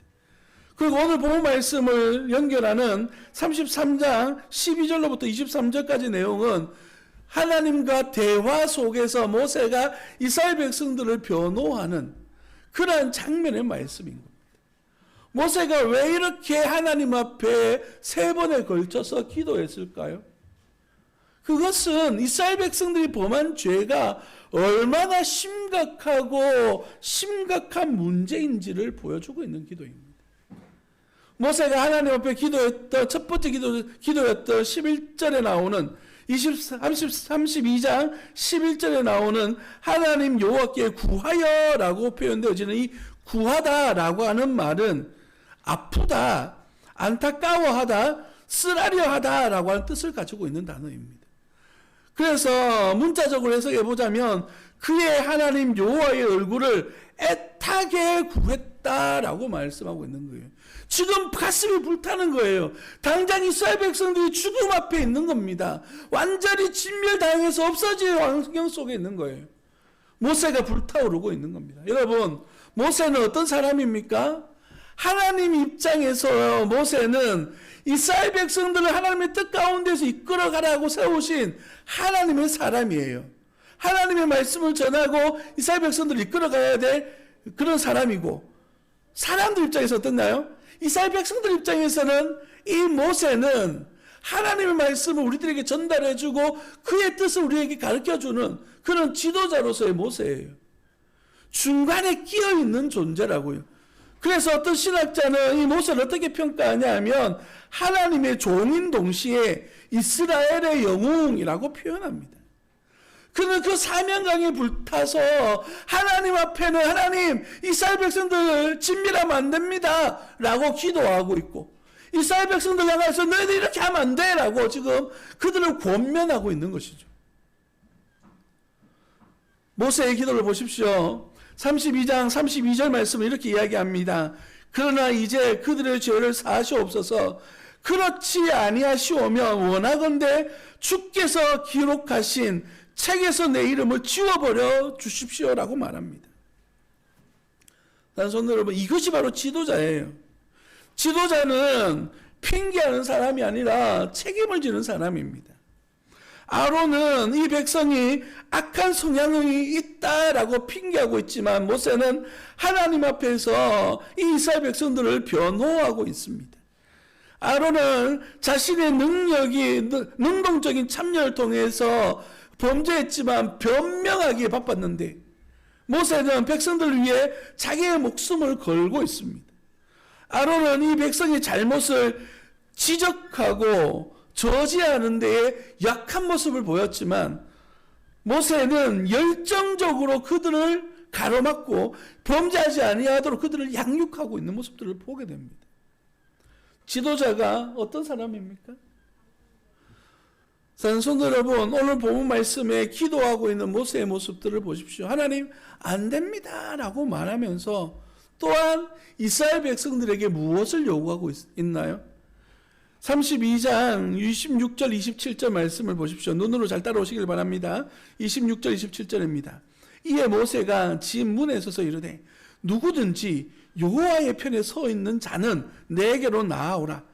그리고 오늘 본문 말씀을 연결하는 33장 12절로부터 23절까지 내용은 하나님과 대화 속에서 모세가 이스라엘 백성들을 변호하는 그러한 장면의 말씀인 겁니다. 모세가 왜 이렇게 하나님 앞에 세 번에 걸쳐서 기도했을까요? 그것은 이스라엘 백성들이 범한 죄가 얼마나 심각하고 심각한 문제인지를 보여주고 있는 기도입니다. 모세가 하나님 앞에 기도했던 첫 번째 기도였던 11절에 나오는 32장 11절에 나오는 하나님 여호와께 구하여라고 표현되어지는 이 구하다라고 하는 말은 아프다, 안타까워하다, 쓰라려 하다라고 하는 뜻을 가지고 있는 단어입니다. 그래서 문자적으로 해석해 보자면 그의 하나님 여호와의 얼굴을 애타게 구했다라고 말씀하고 있는 거예요. 지금 가슴이 불타는 거예요. 당장 이스라엘 백성들이 죽음 앞에 있는 겁니다. 완전히 진멸당해서 없어질 환경 속에 있는 거예요. 모세가 불타오르고 있는 겁니다. 여러분, 모세는 어떤 사람입니까? 하나님 입장에서 모세는 이스라엘 백성들을 하나님의 뜻 가운데서 이끌어가라고 세우신 하나님의 사람이에요. 하나님의 말씀을 전하고 이스라엘 백성들을 이끌어가야 될 그런 사람이고, 사람들 입장에서 어떻나요? 이스라엘 백성들 입장에서는 이 모세는 하나님의 말씀을 우리들에게 전달해주고 그의 뜻을 우리에게 가르쳐주는 그런 지도자로서의 모세예요. 중간에 끼어있는 존재라고요. 그래서 어떤 신학자는 이 모세를 어떻게 평가하냐 하면 하나님의 종인 동시에 이스라엘의 영웅이라고 표현합니다. 그는 그 사명감에 불타서 하나님 앞에는 하나님, 이스라엘 백성들 진멸하면 안 됩니다 라고 기도하고 있고, 이스라엘 백성들 향해서 너희들 이렇게 하면 안 돼 라고 지금 그들을 권면하고 있는 것이죠. 모세의 기도를 보십시오. 32장 32절 말씀을 이렇게 이야기합니다. 그러나 이제 그들의 죄를 사하시옵소서. 그렇지 아니하시오면 원하건대 주께서 기록하신 책에서 내 이름을 지워버려 주십시오라고 말합니다. 단순 여러분, 이것이 바로 지도자예요. 지도자는 핑계하는 사람이 아니라 책임을 지는 사람입니다. 아론은 이 백성이 악한 성향이 있다라고 핑계하고 있지만 모세는 하나님 앞에서 이 이스라엘 백성들을 변호하고 있습니다. 아론은 자신의 능력이 능동적인 참여를 통해서 범죄했지만 변명하기에 바빴는데 모세는 백성들을 위해 자기의 목숨을 걸고 있습니다. 아론은 이 백성의 잘못을 지적하고 저지하는 데에 약한 모습을 보였지만 모세는 열정적으로 그들을 가로막고 범죄하지 아니하도록 그들을 양육하고 있는 모습들을 보게 됩니다. 지도자가 어떤 사람입니까? 성도 여러분, 오늘 본문 말씀에 기도하고 있는 모세의 모습들을 보십시오. 하나님, 안 됩니다 라고 말하면서 또한 이스라엘 백성들에게 무엇을 요구하고 있나요? 32장 26절 27절 말씀을 보십시오. 눈으로 잘 따라오시길 바랍니다. 26절 27절입니다. 이에 모세가 집 문에 서서 이르되 누구든지 여호와의 편에 서 있는 자는 내게로 나아오라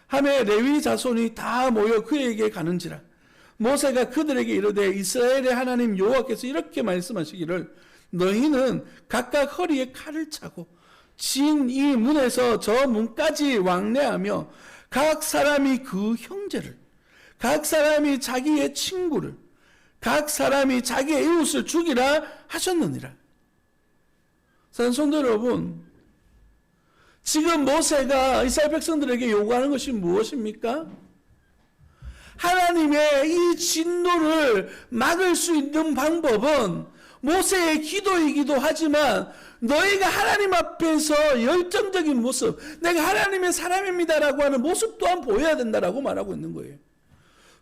하매 레위 자손이 다 모여 그에게 가는지라. 모세가 그들에게 이르되 이스라엘의 하나님 여호와께서 이렇게 말씀하시기를 너희는 각각 허리에 칼을 차고 진 이 문에서 저 문까지 왕래하며 각 사람이 그 형제를, 각 사람이 자기의 친구를, 각 사람이 자기의 이웃을 죽이라 하셨느니라. 성도 여러분, 지금 모세가 이스라엘 백성들에게 요구하는 것이 무엇입니까? 하나님의 이 진노를 막을 수 있는 방법은 모세의 기도이기도 하지만 너희가 하나님 앞에서 열정적인 모습, 내가 하나님의 사람입니다라고 하는 모습 또한 보여야 된다라고 말하고 있는 거예요.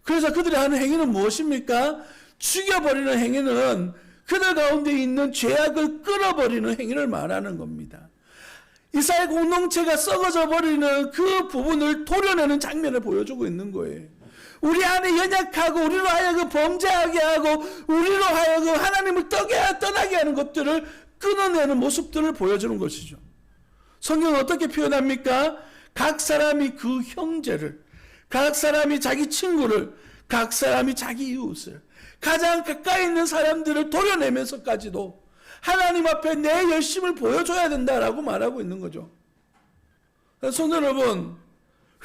그래서 그들이 하는 행위는 무엇입니까? 죽여버리는 행위는 그들 가운데 있는 죄악을 끌어버리는 행위를 말하는 겁니다. 이스라엘 공동체가 썩어져 버리는 그 부분을 도려내는 장면을 보여주고 있는 거예요. 우리 안에 연약하고 우리로 하여금 범죄하게 하고 우리로 하여금 하나님을 떠나게 하는 것들을 끊어내는 모습들을 보여주는 것이죠. 성경은 어떻게 표현합니까? 각 사람이 그 형제를, 각 사람이 자기 친구를, 각 사람이 자기 이웃을, 가장 가까이 있는 사람들을 도려내면서까지도 하나님 앞에 내 열심을 보여줘야 된다라고 말하고 있는 거죠. 성도 여러분,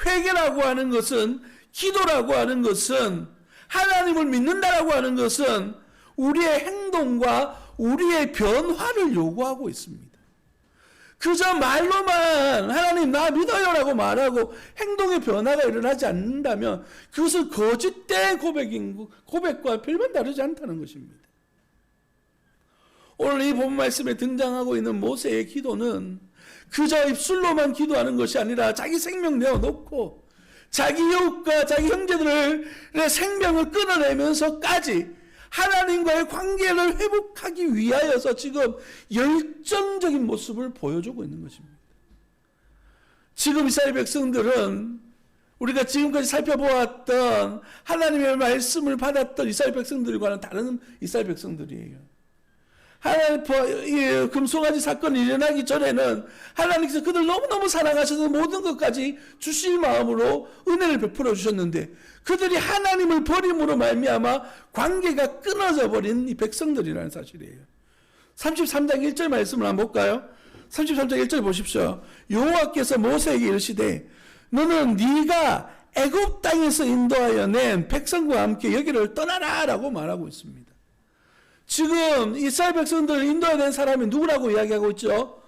회개라고 하는 것은, 기도라고 하는 것은, 하나님을 믿는다라고 하는 것은 우리의 행동과 우리의 변화를 요구하고 있습니다. 그저 말로만 하나님 나 믿어요라고 말하고 행동의 변화가 일어나지 않는다면 그것은 거짓된 고백과 별반 다르지 않다는 것입니다. 오늘 이 본 말씀에 등장하고 있는 모세의 기도는 그저 입술로만 기도하는 것이 아니라 자기 생명 내어놓고 자기 이웃과 자기 형제들의 생명을 끊어내면서까지 하나님과의 관계를 회복하기 위하여서 지금 열정적인 모습을 보여주고 있는 것입니다. 지금 이스라엘 백성들은 우리가 지금까지 살펴보았던 하나님의 말씀을 받았던 이스라엘 백성들과는 다른 이스라엘 백성들이에요. 하나님 금송아지 사건이 일어나기 전에는 하나님께서 그들 너무너무 사랑하셔서 모든 것까지 주실 마음으로 은혜를 베풀어 주셨는데 그들이 하나님을 버림으로 말미암아 관계가 끊어져 버린 이 백성들이라는 사실이에요. 33장 1절 말씀을 한번 볼까요? 33장 1절 보십시오. 여호와께서 모세에게 이르시되 너는 네가 애굽 땅에서 인도하여 낸 백성과 함께 여기를 떠나라 라고 말하고 있습니다. 지금 이스라엘 백성들을 인도해낸 사람이 누구라고 이야기하고 있죠?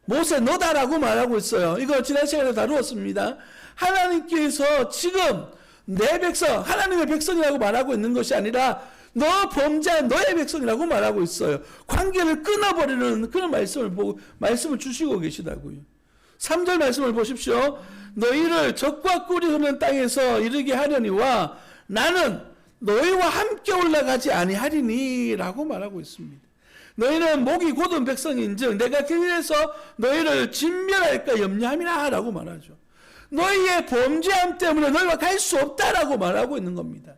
모세 너다라고 말하고 있어요. 이거 지난 시간에 다루었습니다. 하나님께서 지금 내 백성, 하나님의 백성이라고 말하고 있는 것이 아니라 너 범죄한 너의 백성이라고 말하고 있어요. 관계를 끊어버리는 그런 말씀을 주시고 계시다고요. 3절 말씀을 보십시오. 너희를 적과 꿀이 흐르는 땅에서 이르게 하려니와 나는 너희와 함께 올라가지 아니하리니 라고 말하고 있습니다. 너희는 목이 곧은 백성인즉 내가 길에서 너희를 진멸할까 염려함이라 라고 말하죠. 너희의 범죄함 때문에 너희가 갈 수 없다라고 말하고 있는 겁니다.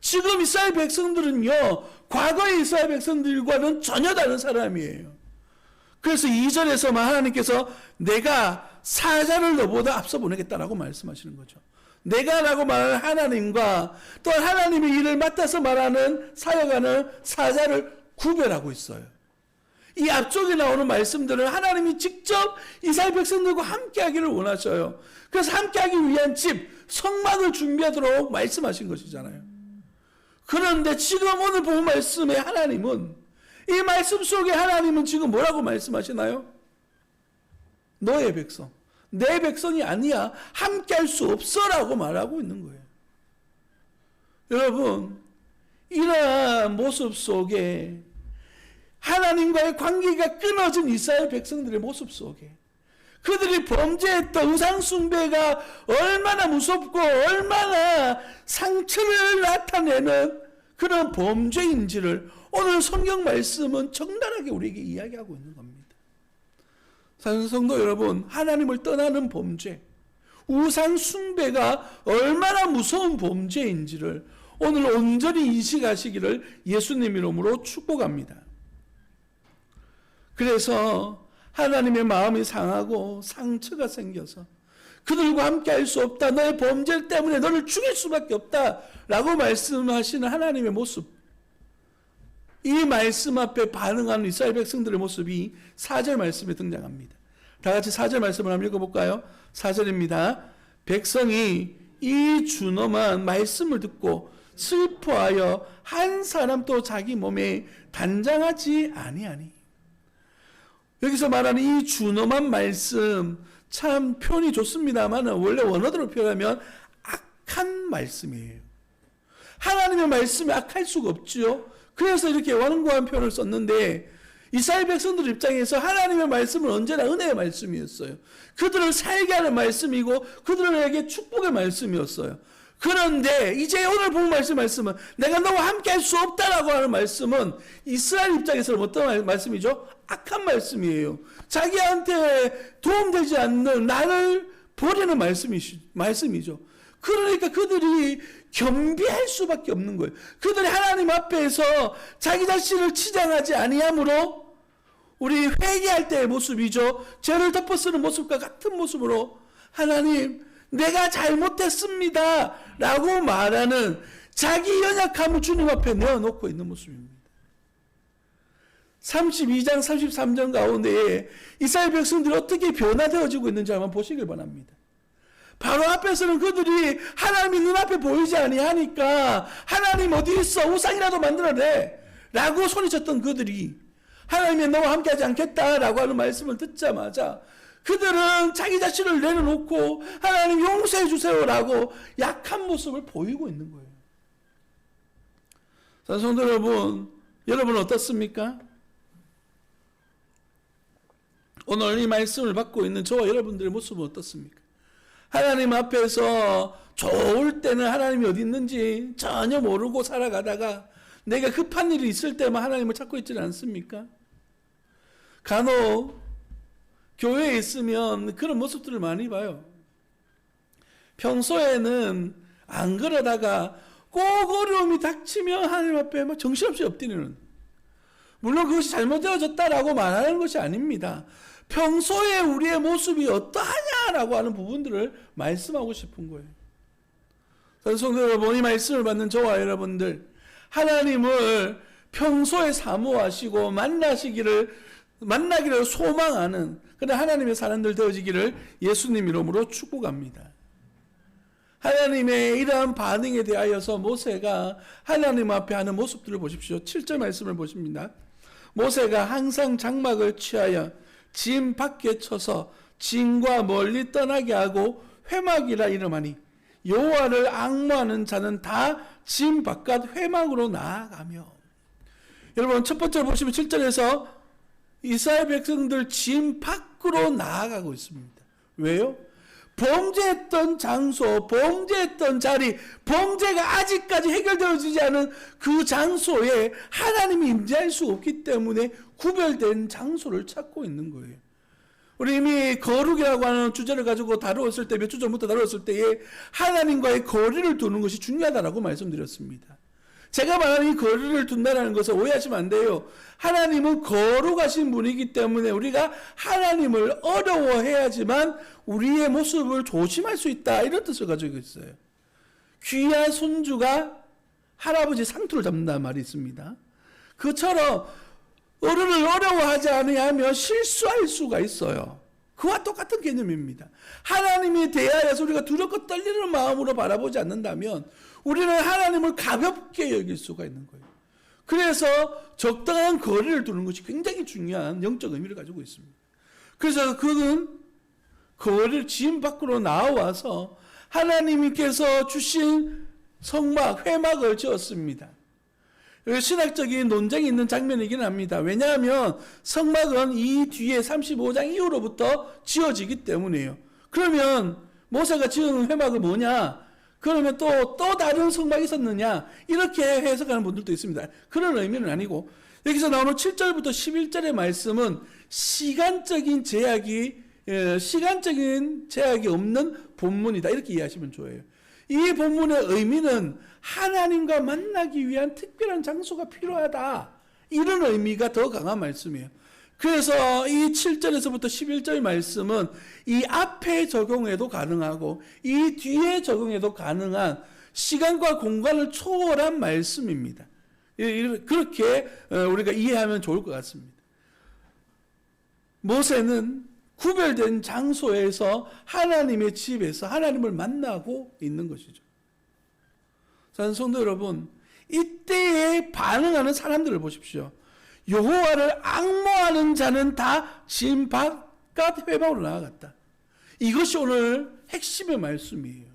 지금 이스라엘 백성들은요, 과거의 이스라엘 백성들과는 전혀 다른 사람이에요. 그래서 2절에서만 하나님께서 내가 사자를 너보다 앞서 보내겠다라고 말씀하시는 거죠. 내가라고 말하는 하나님과 또 하나님의 일을 맡아서 말하는 사역하는 사자를 구별하고 있어요. 이 앞쪽에 나오는 말씀들은 하나님이 직접 이스라엘 백성들과 함께하기를 원하셔요. 그래서 함께하기 위한 집, 성막을 준비하도록 말씀하신 것이잖아요. 그런데 지금 오늘 본 말씀의 하나님은 이 말씀 속에 하나님은 지금 뭐라고 말씀하시나요? 너의 백성, 내 백성이 아니야. 함께할 수 없어라고 말하고 있는 거예요. 여러분, 이러한 모습 속에 하나님과의 관계가 끊어진 이스라엘 백성들의 모습 속에 그들이 범죄했던 우상 숭배가 얼마나 무섭고 얼마나 상처를 나타내는 그런 범죄인지를 오늘 성경 말씀은 적나라하게 우리에게 이야기하고 있는 겁니다. 사랑하는 성도 여러분, 하나님을 떠나는 범죄, 우상 숭배가 얼마나 무서운 범죄인지를 오늘 온전히 인식하시기를 예수님 이름으로 축복합니다. 그래서 하나님의 마음이 상하고 상처가 생겨서 그들과 함께 할 수 없다. 너의 범죄 때문에 너를 죽일 수밖에 없다. 라고 말씀하시는 하나님의 모습. 이 말씀 앞에 반응하는 이스라엘 백성들의 모습이 4절 말씀에 등장합니다. 다 같이 4절 말씀을 한번 읽어볼까요? 4절입니다. 백성이 이 준엄한 말씀을 듣고 슬퍼하여 한 사람도 자기 몸에 단장하지 아니하니. 여기서 말하는 이 준엄한 말씀 참 표현이 좋습니다만 원래 원어대로 표현하면 악한 말씀이에요. 하나님의 말씀이 악할 수가 없지요. 그래서 이렇게 완고한 표현을 썼는데 이스라엘 백성들 입장에서 하나님의 말씀은 언제나 은혜의 말씀이었어요. 그들을 살게 하는 말씀이고 그들에게 축복의 말씀이었어요. 그런데 이제 오늘 본 말씀은 내가 너와 함께 할 수 없다라고 하는 말씀은 이스라엘 입장에서는 어떤 말씀이죠? 악한 말씀이에요. 자기한테 도움되지 않는 나를 버리는 말씀이죠. 그러니까 그들이 겸비할 수밖에 없는 거예요. 그들이 하나님 앞에서 자기 자신을 치장하지 아니함으로 우리 회개할 때의 모습이죠. 죄를 덮어쓰는 모습과 같은 모습으로 하나님 내가 잘못했습니다 라고 말하는 자기 연약함을 주님 앞에 내어놓고 있는 모습입니다. 32장 33절 가운데에 이스라엘 백성들이 어떻게 변화되어지고 있는지 한번 보시길 바랍니다. 바로 앞에서는 그들이 하나님이 눈앞에 보이지 아니하니까 하나님 어디 있어 우상이라도 만들어내 라고 소리쳤던 그들이 하나님이 너와 함께하지 않겠다라고 하는 말씀을 듣자마자 그들은 자기 자신을 내려놓고 하나님 용서해 주세요라고 약한 모습을 보이고 있는 거예요. 성도 여러분 어떻습니까? 오늘 이 말씀을 받고 있는 저와 여러분들의 모습은 어떻습니까? 하나님 앞에서 좋을 때는 하나님이 어디 있는지 전혀 모르고 살아가다가 내가 급한 일이 있을 때만 하나님을 찾고 있지는 않습니까? 간혹 교회에 있으면 그런 모습들을 많이 봐요. 평소에는 안 그러다가 꼭 어려움이 닥치면 하나님 앞에 막 정신없이 엎드리는, 물론 그것이 잘못되어졌다라고 말하는 것이 아닙니다. 평소에 우리의 모습이 어떠하냐라고 하는 부분들을 말씀하고 싶은 거예요. 성도 여러분, 이 말씀을 받는 저와 여러분들, 하나님을 평소에 사모하시고 만나기를 소망하는 그런 하나님의 사람들 되어지기를 예수님 이름으로 축복합니다. 하나님의 이러한 반응에 대하여서 모세가 하나님 앞에 하는 모습들을 보십시오. 7절 말씀을 보십니다. 모세가 항상 장막을 취하여 진 밖에 쳐서 진과 멀리 떠나게 하고 회막이라 이름하니 여호와를 앙모하는 자는 다 진 바깥 회막으로 나아가며. 여러분 첫 번째 보시면 7절에서 이스라엘 백성들 진 밖으로 나아가고 있습니다. 왜요? 범죄했던 장소, 범죄했던 자리, 범죄가 아직까지 해결되어지지 않은 그 장소에 하나님이 임재할 수 없기 때문에 구별된 장소를 찾고 있는 거예요. 우리 이미 거룩이라고 하는 주제를 가지고 다루었을 때, 몇 주 전부터 다루었을 때에 하나님과의 거리를 두는 것이 중요하다라고 말씀드렸습니다. 제가 말하는 이 거리를 둔다는 것을 오해하시면 안 돼요. 하나님은 거룩하신 분이기 때문에 우리가 하나님을 어려워해야지만 우리의 모습을 조심할 수 있다, 이런 뜻을 가지고 있어요. 귀한 손주가 할아버지 상투를 잡는다는 말이 있습니다. 그처럼 어른을 어려워하지 아니하면 실수할 수가 있어요. 그와 똑같은 개념입니다. 하나님에 대하여서 우리가 두렵고 떨리는 마음으로 바라보지 않는다면 우리는 하나님을 가볍게 여길 수가 있는 거예요. 그래서 적당한 거리를 두는 것이 굉장히 중요한 영적 의미를 가지고 있습니다. 그래서 그는 거리를 지은 밖으로 나와서 하나님께서 주신 성막, 회막을 지었습니다. 신학적인 논쟁이 있는 장면이긴 합니다. 왜냐하면 성막은 이 뒤에 35장 이후로부터 지어지기 때문이에요. 그러면 모세가 지은 회막은 뭐냐? 그러면 또 다른 성막이 있었느냐? 이렇게 해석하는 분들도 있습니다. 그런 의미는 아니고 여기서 나오는 7절부터 11절의 말씀은 시간적인 제약이 없는 본문이다, 이렇게 이해하시면 좋아요. 이 본문의 의미는 하나님과 만나기 위한 특별한 장소가 필요하다, 이런 의미가 더 강한 말씀이에요. 그래서 이 7절에서부터 11절 말씀은 이 앞에 적용해도 가능하고 이 뒤에 적용해도 가능한 시간과 공간을 초월한 말씀입니다. 그렇게 우리가 이해하면 좋을 것 같습니다. 모세는 구별된 장소에서 하나님의 집에서 하나님을 만나고 있는 것이죠. 성도 여러분, 이때에 반응하는 사람들을 보십시오. 여호와를 앙모하는 자는 다 진 바깥 회막으로 나아갔다. 이것이 오늘 핵심의 말씀이에요.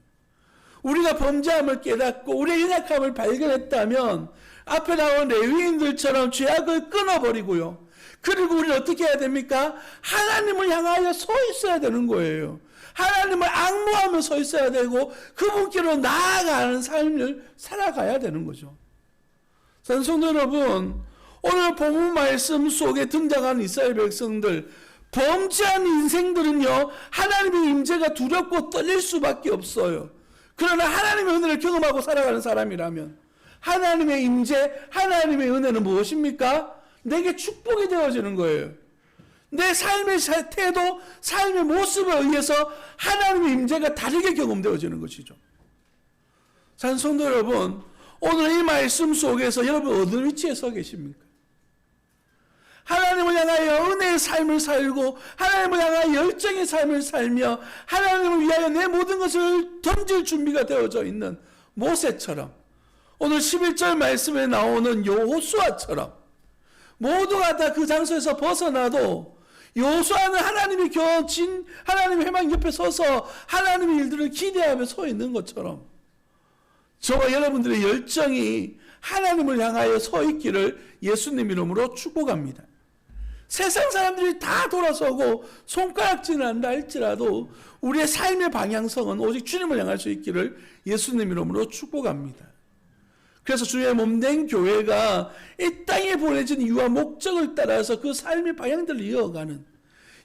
우리가 범죄함을 깨닫고 우리의 연약함을 발견했다면 앞에 나온 레위인들처럼 죄악을 끊어버리고요. 그리고 우리는 어떻게 해야 됩니까? 하나님을 향하여 서 있어야 되는 거예요. 하나님을 앙모하며 서 있어야 되고 그분께로 나아가는 삶을 살아가야 되는 거죠. 성도 여러분, 오늘 본문 말씀 속에 등장하는 이스라엘 백성들, 범죄한 인생들은요, 하나님의 임재가 두렵고 떨릴 수밖에 없어요. 그러나 하나님의 은혜를 경험하고 살아가는 사람이라면 하나님의 임재, 하나님의 은혜는 무엇입니까? 내게 축복이 되어지는 거예요. 내 삶의 태도, 삶의 모습에 의해서 하나님의 임재가 다르게 경험되어지는 것이죠. 성도 여러분, 오늘 이 말씀 속에서 여러분 어느 위치에 서 계십니까? 하나님을 향하여 은혜의 삶을 살고 하나님을 향하여 열정의 삶을 살며 하나님을 위하여 내 모든 것을 던질 준비가 되어져 있는 모세처럼, 오늘 11절 말씀에 나오는 여호수아처럼 모두가 다 그 장소에서 벗어나도 여호수아는 하나님이 겨진 하나님의 회막 옆에 서서 하나님의 일들을 기대하며 서 있는 것처럼 저와 여러분들의 열정이 하나님을 향하여 서 있기를 예수님 이름으로 축복합니다. 세상 사람들이 다 돌아서고 손가락질을 한다 할지라도 우리의 삶의 방향성은 오직 주님을 향할 수 있기를 예수님 이름으로 축복합니다. 그래서 주의 몸된 교회가 이 땅에 보내진 이유와 목적을 따라서 그 삶의 방향들을 이어가는,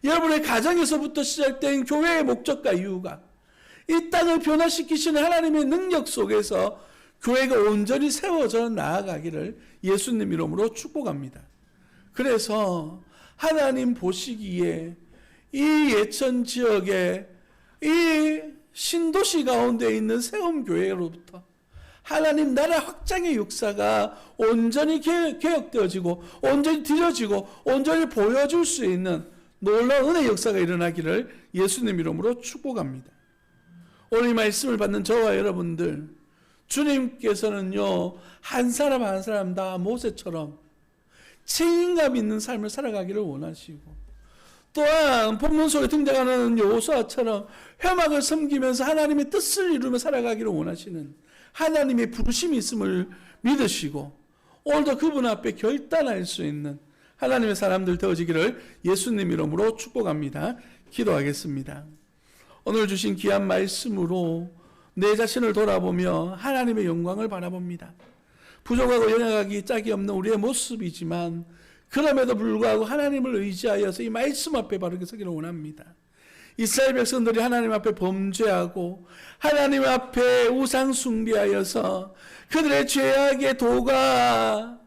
여러분의 가정에서부터 시작된 교회의 목적과 이유가 이 땅을 변화시키시는 하나님의 능력 속에서 교회가 온전히 세워져 나아가기를 예수님 이름으로 축복합니다. 그래서 하나님 보시기에 이 예천 지역에 이 신도시 가운데 있는 세움교회로부터 하나님 나라 확장의 역사가 온전히 개혁되어지고 온전히 드려지고 온전히 보여줄 수 있는 놀라운 은혜 역사가 일어나기를 예수님 이름으로 축복합니다. 오늘 이 말씀을 받는 저와 여러분들, 주님께서는요 한 사람 한 사람 다 모세처럼 책임감 있는 삶을 살아가기를 원하시고, 또한 본문 속에 등장하는 여호수아처럼 회막을 섬기면서 하나님의 뜻을 이루며 살아가기를 원하시는 하나님의 부르심이 있음을 믿으시고 오늘도 그분 앞에 결단할 수 있는 하나님의 사람들 되어지기를 예수님 이름으로 축복합니다. 기도하겠습니다. 오늘 주신 귀한 말씀으로 내 자신을 돌아보며 하나님의 영광을 바라봅니다. 부족하고 연약하기 짝이 없는 우리의 모습이지만 그럼에도 불구하고 하나님을 의지하여서 이 말씀 앞에 바르게 서기를 원합니다. 이스라엘 백성들이 하나님 앞에 범죄하고 하나님 앞에 우상 숭배하여서 그들의 죄악의 도가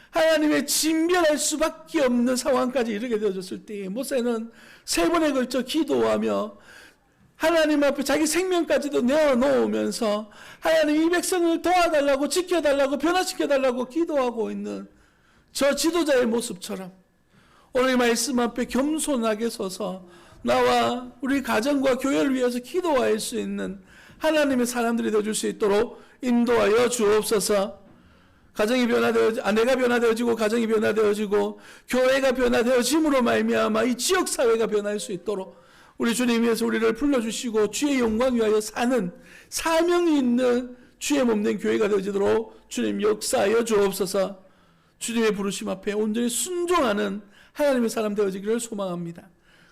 하나님의 진멸할 수밖에 없는 상황까지 이르게 되어졌을 때에 모세는 3번에 걸쳐 기도하며 하나님 앞에 자기 생명까지도 내어놓으면서 하나님 이 백성을 도와달라고 지켜달라고 변화시켜달라고 기도하고 있는 저 지도자의 모습처럼 오늘 이 말씀 앞에 겸손하게 서서 나와 우리 가정과 교회를 위해서 기도할 수 있는 하나님의 사람들이 되어줄 수 있도록 인도하여 주옵소서. 가정이 아내가 변화되어지고 가정이 변화되어지고 교회가 변화되어짐으로 말미암아 이 지역사회가 변할 수 있도록 우리 주님께서 우리를 불러주시고 주의 영광 위하여 사는 사명이 있는 주의 몸된 교회가 되어지도록 주님 역사하여 주옵소서. 주님의 부르심 앞에 온전히 순종하는 하나님의 사람 되어지기를 소망합니다.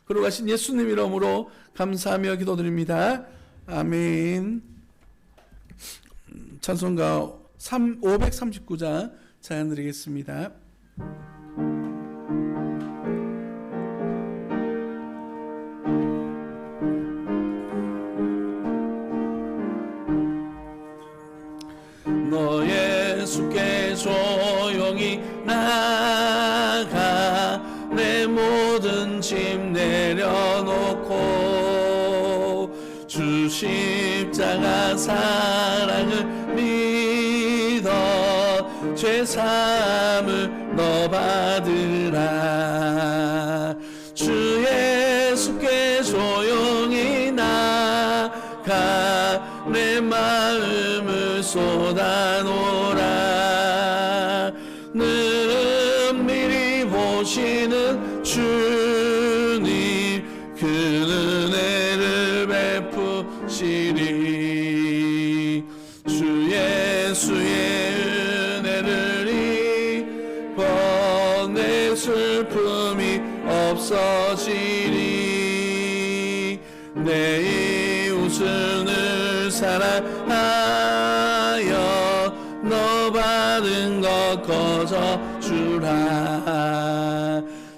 걸어가신 예수님 이름으로 감사하며 기도드립니다. 아멘. 찬송가 539장 찬양 드리겠습니다. 너 예수께 조용히 나가 내 모든 짐 내려놓고 주 십자가 사랑을 믿어 죄사함을 너 받으라. 주 예수께 조용히 나가 내 마음을 쏟아놓으라. 은밀히 보시는 주님 그 은혜를 베푸시리. 내 슬픔이 없어지리. 내 이웃을 늘 사랑하여 너 받은 것 거저주라.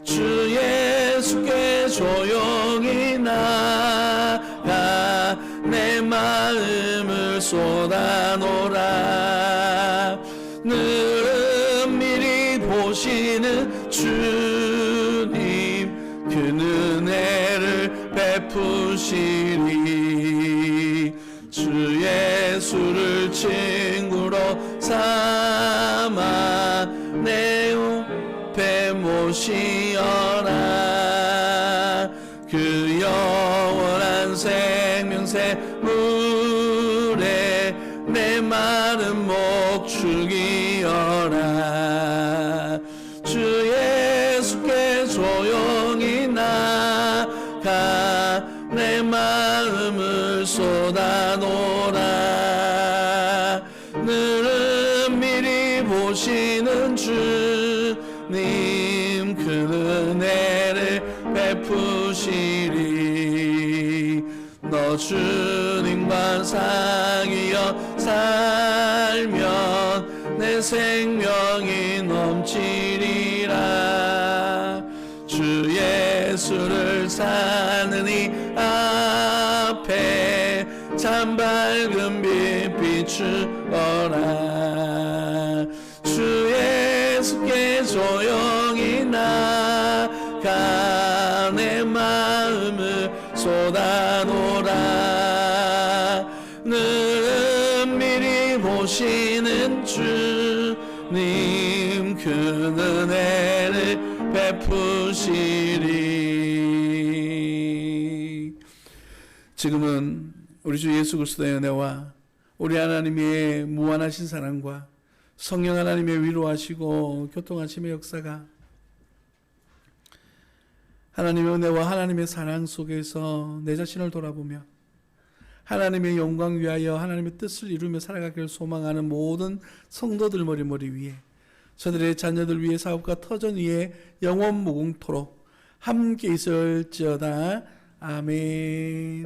주 예수께 조용히 나가 내 마음을 쏟아놓으라. 늘 미리 보시는 주님 그 은혜를 베푸시리. 주 예수를 친구로 삼아 내 옆에 모시어라. 그 영원한 생명새 물에 내 마른 목 죽이어라. 주 예수께 조용히 나가 내 마음을 쏟아놓으라. 늘 미리 보시는 주님 그 은혜를 베푸시리. 너 주님과 사귀어 살면 내 생명이 넘치리라. 주 예수를 사는 이 앞에 참 밝은 빛 비추어라. 주 예수께 조용히 나가 내 마음을 쏟아놓으라. 늘 미리 보시는 주님 그 은혜를 베푸시리. 지금은 우리 주 예수 그리스도의 은혜와 우리 하나님의 무한하신 사랑과 성령 하나님의 위로하시고 교통하심의 역사가 하나님의 은혜와 하나님의 사랑 속에서 내 자신을 돌아보며 하나님의 영광 위하여 하나님의 뜻을 이루며 살아가기를 소망하는 모든 성도들 머리 위에 저들의 자녀들 위해 사업과 터전 위에 영원 무궁토록 함께 있을지어다. 아멘.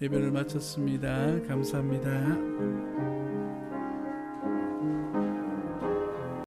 예배를 마쳤습니다. 감사합니다.